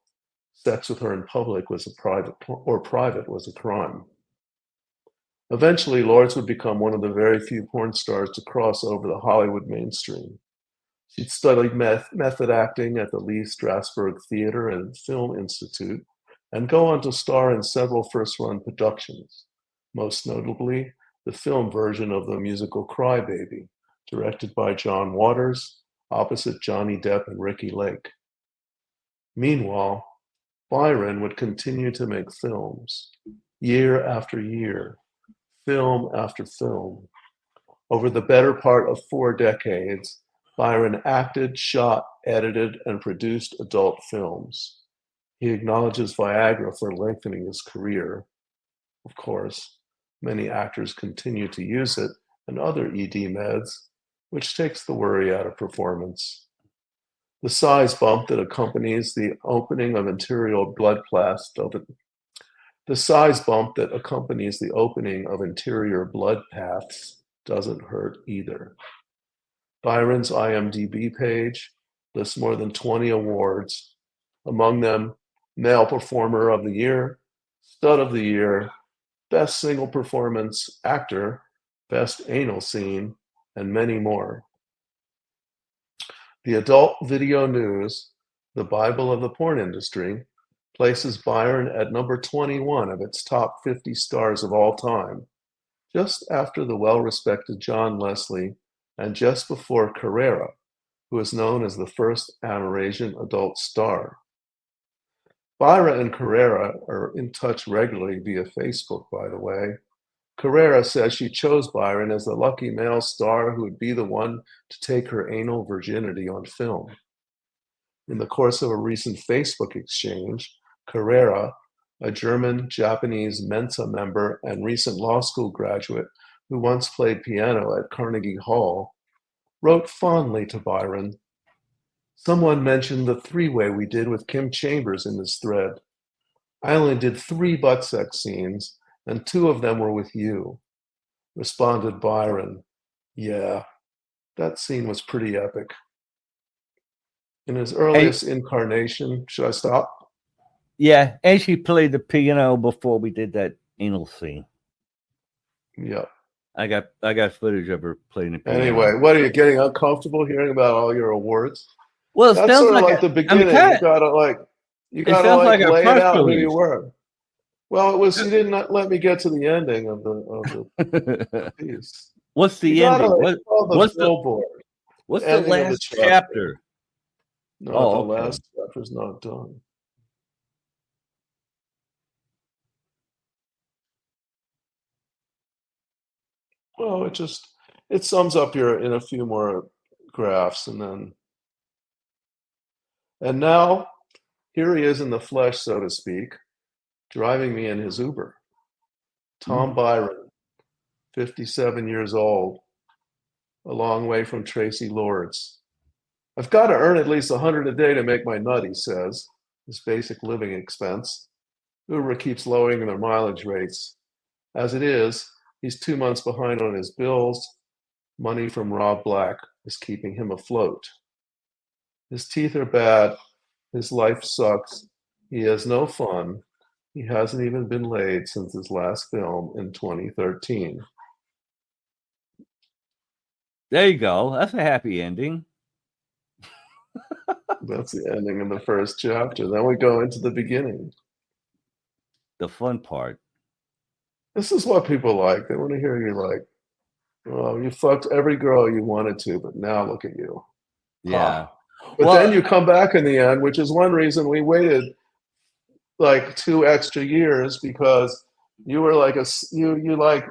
Speaker 2: sex with her in public was private was a crime. Eventually, Lords would become one of the very few porn stars to cross over the Hollywood mainstream. She'd studied method acting at the Lee Strasberg Theater and Film Institute, and go on to star in several first-run productions, most notably the film version of the musical Cry Baby, directed by John Waters, opposite Johnny Depp and Ricki Lake. Meanwhile, Byron would continue to make films, year after year, film after film. Over the better part of 4 decades, Byron acted, shot, edited, and produced adult films. He acknowledges Viagra for lengthening his career. Of course, many actors continue to use it and other ED meds, which takes the worry out of performance. The size bump that accompanies the opening of interior blood paths doesn't hurt either. Byron's IMDb page lists more than 20 awards, among them Male Performer of the Year, Stud of the Year, Best Single Performance Actor, Best Anal Scene, and many more. The Adult Video News, the Bible of the porn industry, places Byron at number 21 of its top 50 stars of all time, just after the well-respected John Leslie and just before Carrera, who is known as the first Amerasian adult star. Byron and Carrera are in touch regularly via Facebook, by the way. Carrera says she chose Byron as the lucky male star who would be the one to take her anal virginity on film. In the course of a recent Facebook exchange, Carrera, a German-Japanese Mensa member and recent law school graduate who once played piano at Carnegie Hall, wrote fondly to Byron, "Someone mentioned the 3-way we did with Kim Chambers in this thread. I only did 3 butt sex scenes, and 2 of them were with you." Responded Byron, "Yeah, that scene was pretty epic." In his earliest incarnation, should I stop?
Speaker 1: Yeah, and she played the piano before we did that anal scene.
Speaker 2: Yeah.
Speaker 1: I got footage of her playing the piano.
Speaker 2: Anyway, what are you getting uncomfortable hearing about all your awards?
Speaker 1: Well,
Speaker 2: that's sort of like the beginning. You gotta lay it out who you were. Well, it was you didn't let me get to the ending of the piece.
Speaker 1: What's the ending?
Speaker 2: What's the
Speaker 1: last chapter?
Speaker 2: No, the last chapter's not done. Well, it sums up in a few more graphs, and now here he is in the flesh, so to speak, driving me in his Uber. Tom Byron, 57 years old, a long way from Tracy Lords. I've got to earn at least 100 a day to make my nut, he says, his basic living expense. Uber keeps lowering their mileage rates. As it is, he's 2 months behind on his bills. Money from Rob Black is keeping him afloat. His teeth are bad. His life sucks. He has no fun. He hasn't even been laid since his last film in 2013.
Speaker 1: There you go. That's a happy ending.
Speaker 2: That's the ending of the first chapter. Then we go into the beginning.
Speaker 1: The fun part.
Speaker 2: This is what people like. They want to hear you like, oh, you fucked every girl you wanted to, but now look at you.
Speaker 1: Yeah.
Speaker 2: But then you come back in the end, which is one reason we waited like 2 extra years, because you were like you like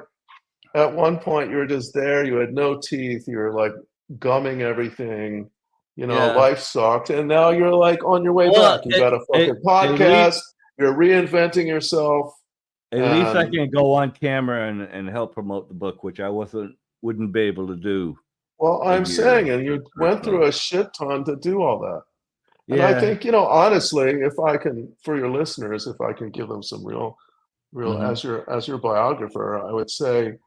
Speaker 2: at one point you were just there, you had no teeth, you were like gumming everything, life sucked, and now you're like on your way back. You got a fucking podcast, you're reinventing yourself.
Speaker 1: At least I can go on camera and help promote the book, which I wouldn't be able to do.
Speaker 2: Well, I'm saying, and you went through a shit ton to do all that. And I think, honestly, if I can, for your listeners, if I can give them some real, as your biographer, I would say,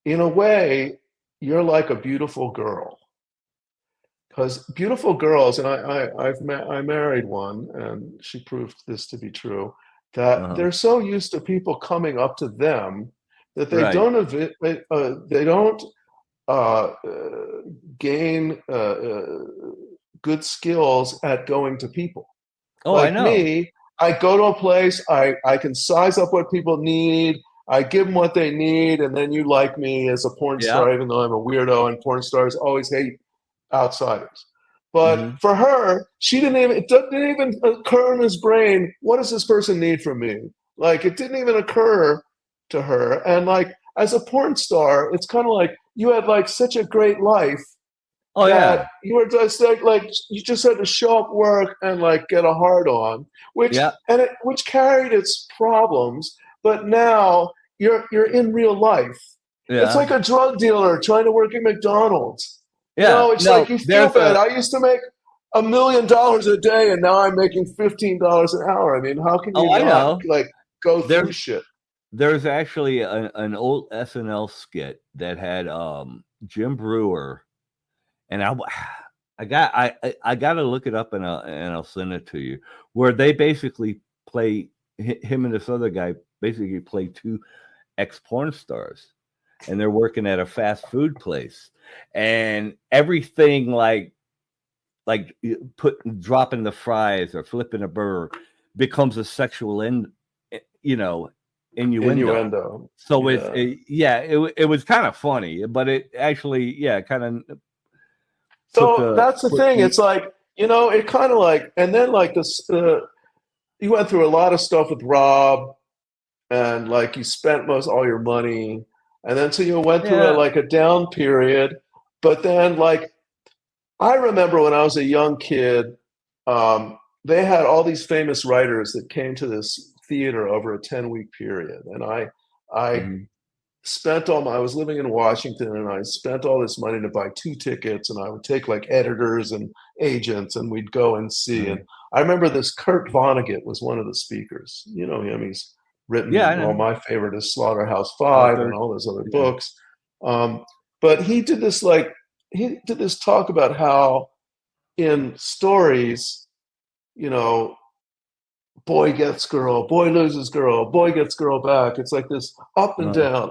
Speaker 2: in a way, you're like a beautiful girl. Because beautiful girls, and I married one, and she proved this to be true, that they're so used to people coming up to them that they don't gain good skills at going to people.
Speaker 1: Oh,
Speaker 2: like
Speaker 1: I know.
Speaker 2: Me, I go to a place, I can size up what people need, I give them what they need, and then you like me as a porn star, even though I'm a weirdo, and porn stars always hate outsiders. But for her, it didn't even occur in his brain, what does this person need from me? Like, it didn't even occur to her. And like, as a porn star, it's kind of like you had like such a great life.
Speaker 1: Oh, yeah.
Speaker 2: You were just like you just had to show up work and like get a hard on, which carried its problems. But now you're in real life. Yeah. It's like a drug dealer trying to work at McDonald's.
Speaker 1: Yeah.
Speaker 2: It's like you feel bad. I used to make $1 million a day, and now I'm making $15 an hour. I mean, how can you not like go through shit?
Speaker 1: There's actually an old SNL skit that had Jim Brewer, and I got to look it up and I'll send it to you, where they basically play him and this other guy basically play 2 ex-porn stars, and they're working at a fast food place, and everything like dropping the fries or flipping a burger becomes a sexual innuendo. So it was kind of funny, but it actually kind of.
Speaker 2: So that's the thing. It's like, it kind of like, and then like this, you went through a lot of stuff with Rob, and like you spent all your money, and then so you went through a down period. But then like, I remember when I was a young kid, they had all these famous writers that came to this theater over a 10-week period, and I spent I was living in Washington, and I spent all this money to buy 2 tickets, and I would take like editors and agents, and we'd go and see. And I remember this Kurt Vonnegut was one of the speakers. You know him. He's written my favorite is Slaughterhouse-Five and all those other books. But he did this talk about how in stories, boy gets girl, boy loses girl, boy gets girl back. It's like this up and down,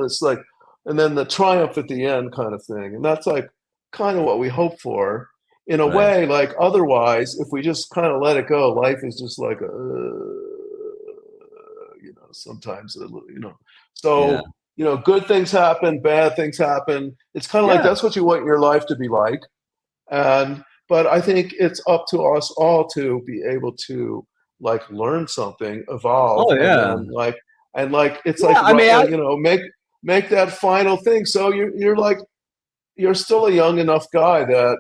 Speaker 2: it's like, and then the triumph at the end kind of thing. And that's like kind of what we hope for in a way. Like, otherwise, if we just kind of let it go, life is just like sometimes, so good things happen, bad things happen. It's kind of like, that's what you want your life to be like. But I think it's up to us all to be able to like learn something, evolve, and it's like, make that final thing. So you're still a young enough guy that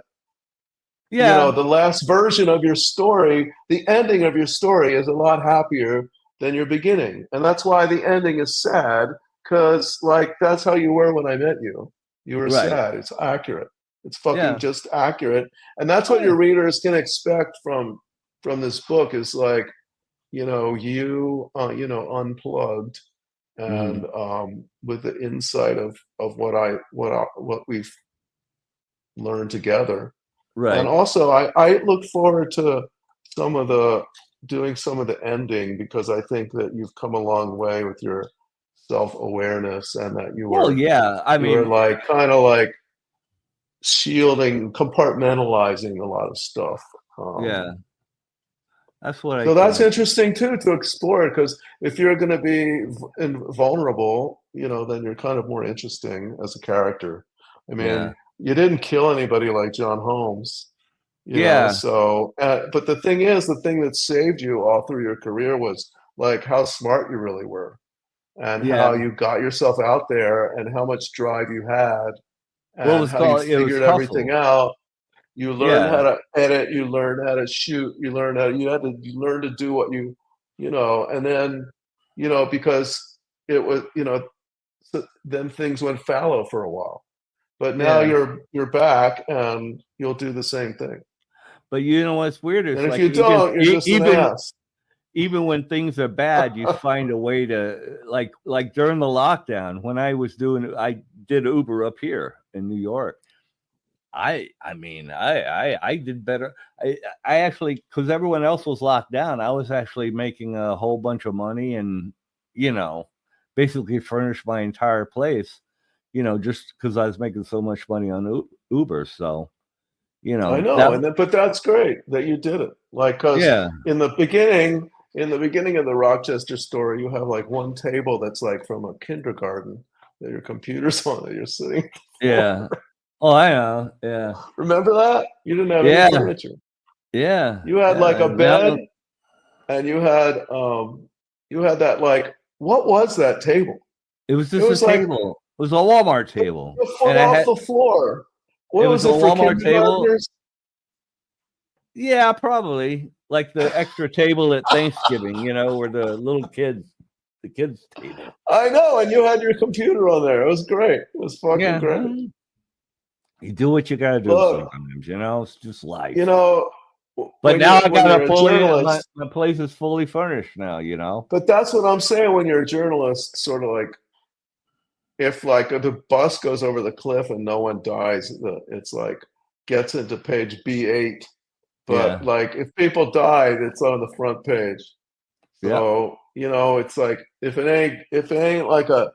Speaker 1: Yeah.
Speaker 2: the last version of your story, the ending of your story is a lot happier than your beginning. And that's why the ending is sad, because like that's how you were when I met you. You were
Speaker 1: Right.
Speaker 2: sad. It's accurate. It's fucking
Speaker 1: Yeah.
Speaker 2: just accurate. And that's
Speaker 1: Oh,
Speaker 2: what
Speaker 1: yeah.
Speaker 2: your readers can expect from this book is like, unplugged and with the insight of what we've learned together. And
Speaker 1: Right.
Speaker 2: also, I look forward to doing some of the ending because I think that you've come a long way with your self-awareness and that
Speaker 1: Well, yeah. I
Speaker 2: you were
Speaker 1: mean,
Speaker 2: like kind of like shielding, compartmentalizing a lot of stuff. Um,
Speaker 1: yeah. That's what I
Speaker 2: so that's
Speaker 1: tried.
Speaker 2: interesting too to explore because if you're going to be vulnerable, then you're kind of more interesting as a character. I
Speaker 1: Yeah.
Speaker 2: mean, you didn't kill anybody like John Holmes,
Speaker 1: Yeah.
Speaker 2: so but the thing is, the thing that saved you all through your career was like how smart you really were and
Speaker 1: Yeah.
Speaker 2: how you got yourself out there and how much drive you had
Speaker 1: What
Speaker 2: and
Speaker 1: was
Speaker 2: how you
Speaker 1: called? It was
Speaker 2: figured everything
Speaker 1: hustle.
Speaker 2: out. You learned how
Speaker 1: Yeah.
Speaker 2: to edit, you learned how to shoot, you learn to do what and then, because it was, so then things went fallow for a while. But now
Speaker 1: Yeah.
Speaker 2: you're back and you'll do the same thing.
Speaker 1: But you know what's weird?
Speaker 2: And
Speaker 1: It's
Speaker 2: if
Speaker 1: like
Speaker 2: you don't, you're just an
Speaker 1: even
Speaker 2: ass.
Speaker 1: even when things are bad, you find a way to like during the lockdown when I did Uber up here in New York. I mean I did better. I actually, because everyone else was locked down, I was actually making a whole bunch of money and you know basically furnished my entire place. Just because I was making so much money on Uber. So
Speaker 2: I know,
Speaker 1: that
Speaker 2: but that's great that you did it. Like, because
Speaker 1: yeah
Speaker 2: in the beginning of the Rochester story, you have like one table that's like from a kindergarten that your computer's on that you're sitting
Speaker 1: yeah.
Speaker 2: for.
Speaker 1: Oh, I know. Yeah.
Speaker 2: Remember that? You didn't have any
Speaker 1: Yeah.
Speaker 2: furniture.
Speaker 1: Yeah.
Speaker 2: You had like
Speaker 1: Yeah.
Speaker 2: a
Speaker 1: Now
Speaker 2: bed and you had that like what was that table?
Speaker 1: it was
Speaker 2: It
Speaker 1: just a
Speaker 2: was like
Speaker 1: table. It was a Walmart table.
Speaker 2: a foot
Speaker 1: And I
Speaker 2: off
Speaker 1: had
Speaker 2: the floor.
Speaker 1: it
Speaker 2: What
Speaker 1: was
Speaker 2: was
Speaker 1: a
Speaker 2: it for
Speaker 1: Walmart table.
Speaker 2: kindergartners?
Speaker 1: Yeah, probably. Like the extra table at Thanksgiving, where the kids table.
Speaker 2: I know, and you had your computer on there. It was great. It was fucking
Speaker 1: Yeah.
Speaker 2: great.
Speaker 1: You do what you gotta do
Speaker 2: Look,
Speaker 1: sometimes, it's just
Speaker 2: you
Speaker 1: life.
Speaker 2: know,
Speaker 1: But
Speaker 2: when
Speaker 1: now I got
Speaker 2: you're
Speaker 1: a
Speaker 2: a
Speaker 1: fully
Speaker 2: journalist,
Speaker 1: my place is fully furnished now.
Speaker 2: but that's what I'm saying. When you're a journalist, sort of like if like the bus goes over the cliff and no one dies, it's like gets into page B8. But
Speaker 1: Yeah.
Speaker 2: like if people die, it's on the front page.
Speaker 1: Yep.
Speaker 2: So it's like if it ain't like a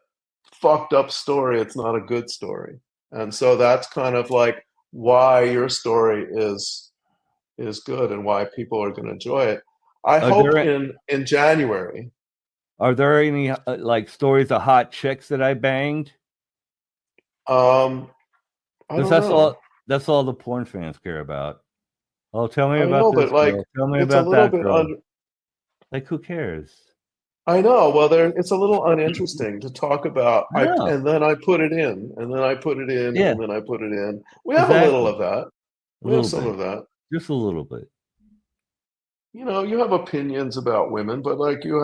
Speaker 2: fucked up story, it's not a good story. And so that's kind of like why your story is good and why people are going to enjoy it. I
Speaker 1: Are
Speaker 2: hope
Speaker 1: there
Speaker 2: in January.
Speaker 1: are there any like stories of hot chicks that I banged?
Speaker 2: Um, I
Speaker 1: Because
Speaker 2: don't know.
Speaker 1: that's all the porn fans care about. Oh, tell me
Speaker 2: I
Speaker 1: about
Speaker 2: know, but
Speaker 1: this
Speaker 2: like
Speaker 1: girl. Tell me
Speaker 2: it's a
Speaker 1: about
Speaker 2: little
Speaker 1: that
Speaker 2: bit
Speaker 1: girl. Like, who cares?
Speaker 2: I know. Well, it's a little uninteresting to talk about.
Speaker 1: I know.
Speaker 2: And then I put it in, and then I put it in,
Speaker 1: Yeah,
Speaker 2: and then I put it in. We have a little
Speaker 1: exactly.
Speaker 2: of that.
Speaker 1: A
Speaker 2: We have
Speaker 1: little
Speaker 2: some
Speaker 1: bit.
Speaker 2: of that.
Speaker 1: Just a little bit.
Speaker 2: You have opinions about women, but like you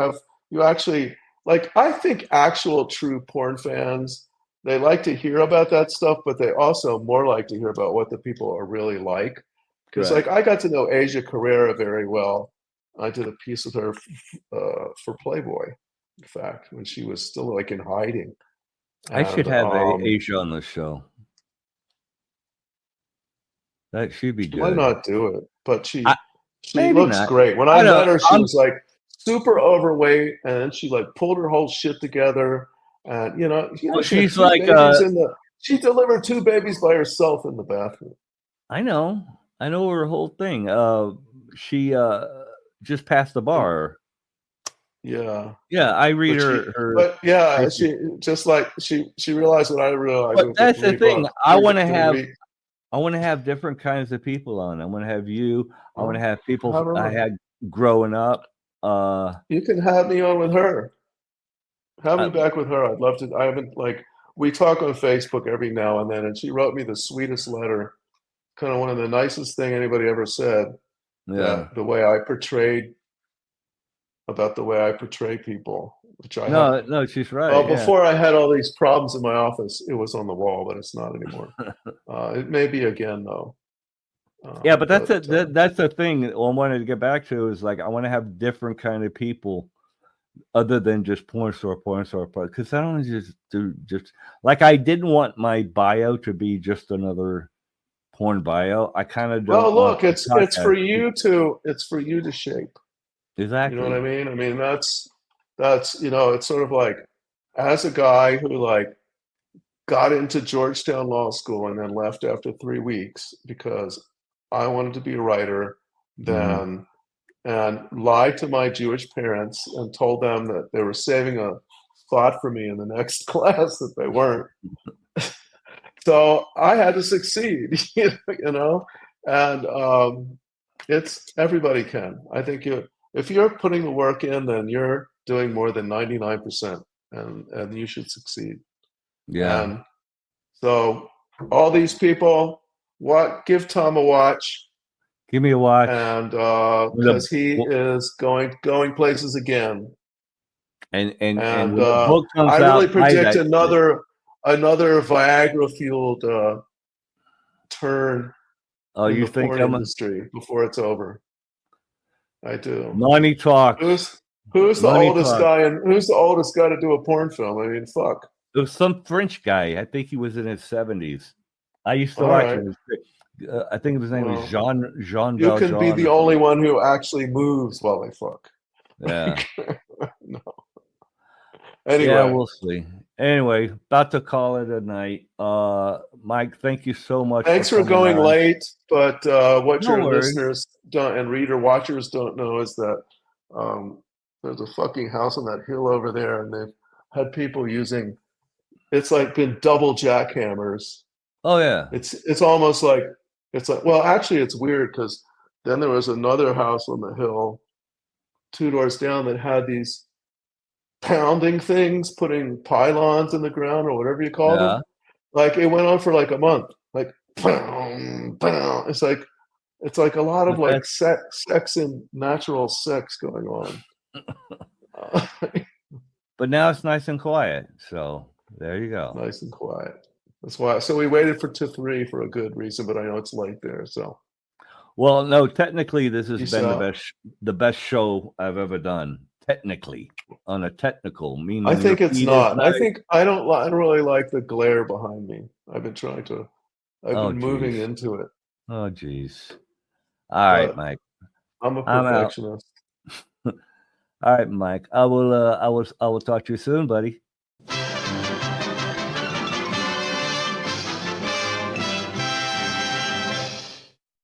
Speaker 2: actually like I think actual true porn fans, they like to hear about that stuff, but they also more like to hear about what the people are really like. Because like
Speaker 1: Right.
Speaker 2: I got to know Asia Carrera very well. I did a piece with her for Playboy, in fact, when she was still like in hiding.
Speaker 1: I should
Speaker 2: And
Speaker 1: have Asia on the show. That should be
Speaker 2: why
Speaker 1: good.
Speaker 2: not do it? But
Speaker 1: I,
Speaker 2: she
Speaker 1: maybe
Speaker 2: looks
Speaker 1: not.
Speaker 2: great. When
Speaker 1: I
Speaker 2: I
Speaker 1: don't.
Speaker 2: met her, she
Speaker 1: I'm.
Speaker 2: was like super overweight, and then she like pulled her whole shit together. And
Speaker 1: Well,
Speaker 2: she had
Speaker 1: she's
Speaker 2: two
Speaker 1: like.
Speaker 2: babies in the. She delivered two babies by herself in the bathroom.
Speaker 1: I know. I know her whole thing. She just passed the
Speaker 2: And
Speaker 1: bar.
Speaker 2: yeah,
Speaker 1: Yeah, I read her
Speaker 2: but yeah,
Speaker 1: papers.
Speaker 2: she just like she realized what I realized
Speaker 1: But
Speaker 2: with the
Speaker 1: that's the thing.
Speaker 2: three week.
Speaker 1: I want to have different kinds of people on. I want to have you. I want to
Speaker 2: Well,
Speaker 1: have people
Speaker 2: have her
Speaker 1: I
Speaker 2: on.
Speaker 1: had growing up.
Speaker 2: You can have me on with her. Have me
Speaker 1: I,
Speaker 2: back with her. I'd love to. I haven't like we talk on Facebook every now and then, and she wrote me the sweetest letter. kind of one of the nicest thing anybody ever said.
Speaker 1: Yeah.
Speaker 2: That the way I portrayed about the way I portray people, which I have.
Speaker 1: No, she's right.
Speaker 2: Well,
Speaker 1: Yeah.
Speaker 2: before I had all these problems in my office, it was on the wall, but it's not anymore. It may be again though.
Speaker 1: Yeah, but that's the thing I wanted to get back to is like I want to have different kind of people other than just porn star, because I don't just do just like I didn't want my bio to be just another porn bio. I kind of don't.
Speaker 2: Well, look,
Speaker 1: want
Speaker 2: it's for you to shape.
Speaker 1: Exactly.
Speaker 2: You know what I mean? I mean that's it's sort of like as a guy who like got into Georgetown Law School and then left after 3 weeks because I wanted to be a writer, then and lied to my Jewish parents and told them that they were saving a spot for me in the next class that they weren't. So I had to succeed, you know, and it's everybody can. I think if you're putting the work in, then you're doing more than 99%, and you should succeed.
Speaker 1: Yeah.
Speaker 2: And so all these people, give Tom a watch.
Speaker 1: Give me a watch.
Speaker 2: And because he is going places again.
Speaker 1: And
Speaker 2: I
Speaker 1: really
Speaker 2: really predict another Viagra fueled turn in the porn industry before it's over. I do.
Speaker 1: Money talks.
Speaker 2: Who's the oldest guy to do a porn film? I mean, fuck.
Speaker 1: It was some French guy. I think he was in his 70s. I used to watch him. I think his name was Jean.
Speaker 2: You can be the only one who actually moves while they fuck.
Speaker 1: Yeah.
Speaker 2: No. Anyway.
Speaker 1: Yeah, we'll see. Anyway, about to call it a night. Mike, thank you so much.
Speaker 2: Thanks for going late. But what your listeners don't and watchers don't know is that there's a fucking house on that hill over there, and they've had people using. It's like been double jackhammers.
Speaker 1: Oh yeah.
Speaker 2: It's almost like. It's like, well, actually, it's weird because then there was another house on the hill 2 doors down that had these pounding things, putting pylons in the ground or whatever you call them. Like it went on for like a month. Like, pound, pound. It's like a lot of like sex and natural sex going on.
Speaker 1: But now it's nice and quiet. So there you go.
Speaker 2: Nice and quiet. That's why. So we waited for 2-3 for a good reason, but I know it's late there. So,
Speaker 1: well, no, technically, this has been the best show I've ever done. Technically, on a technical meaning.
Speaker 2: I think it's not. I don't really like the glare behind me. I've been moving into it.
Speaker 1: Oh, geez. All right, Mike.
Speaker 2: I'm a perfectionist.
Speaker 1: All right, Mike. I will talk to you soon, buddy.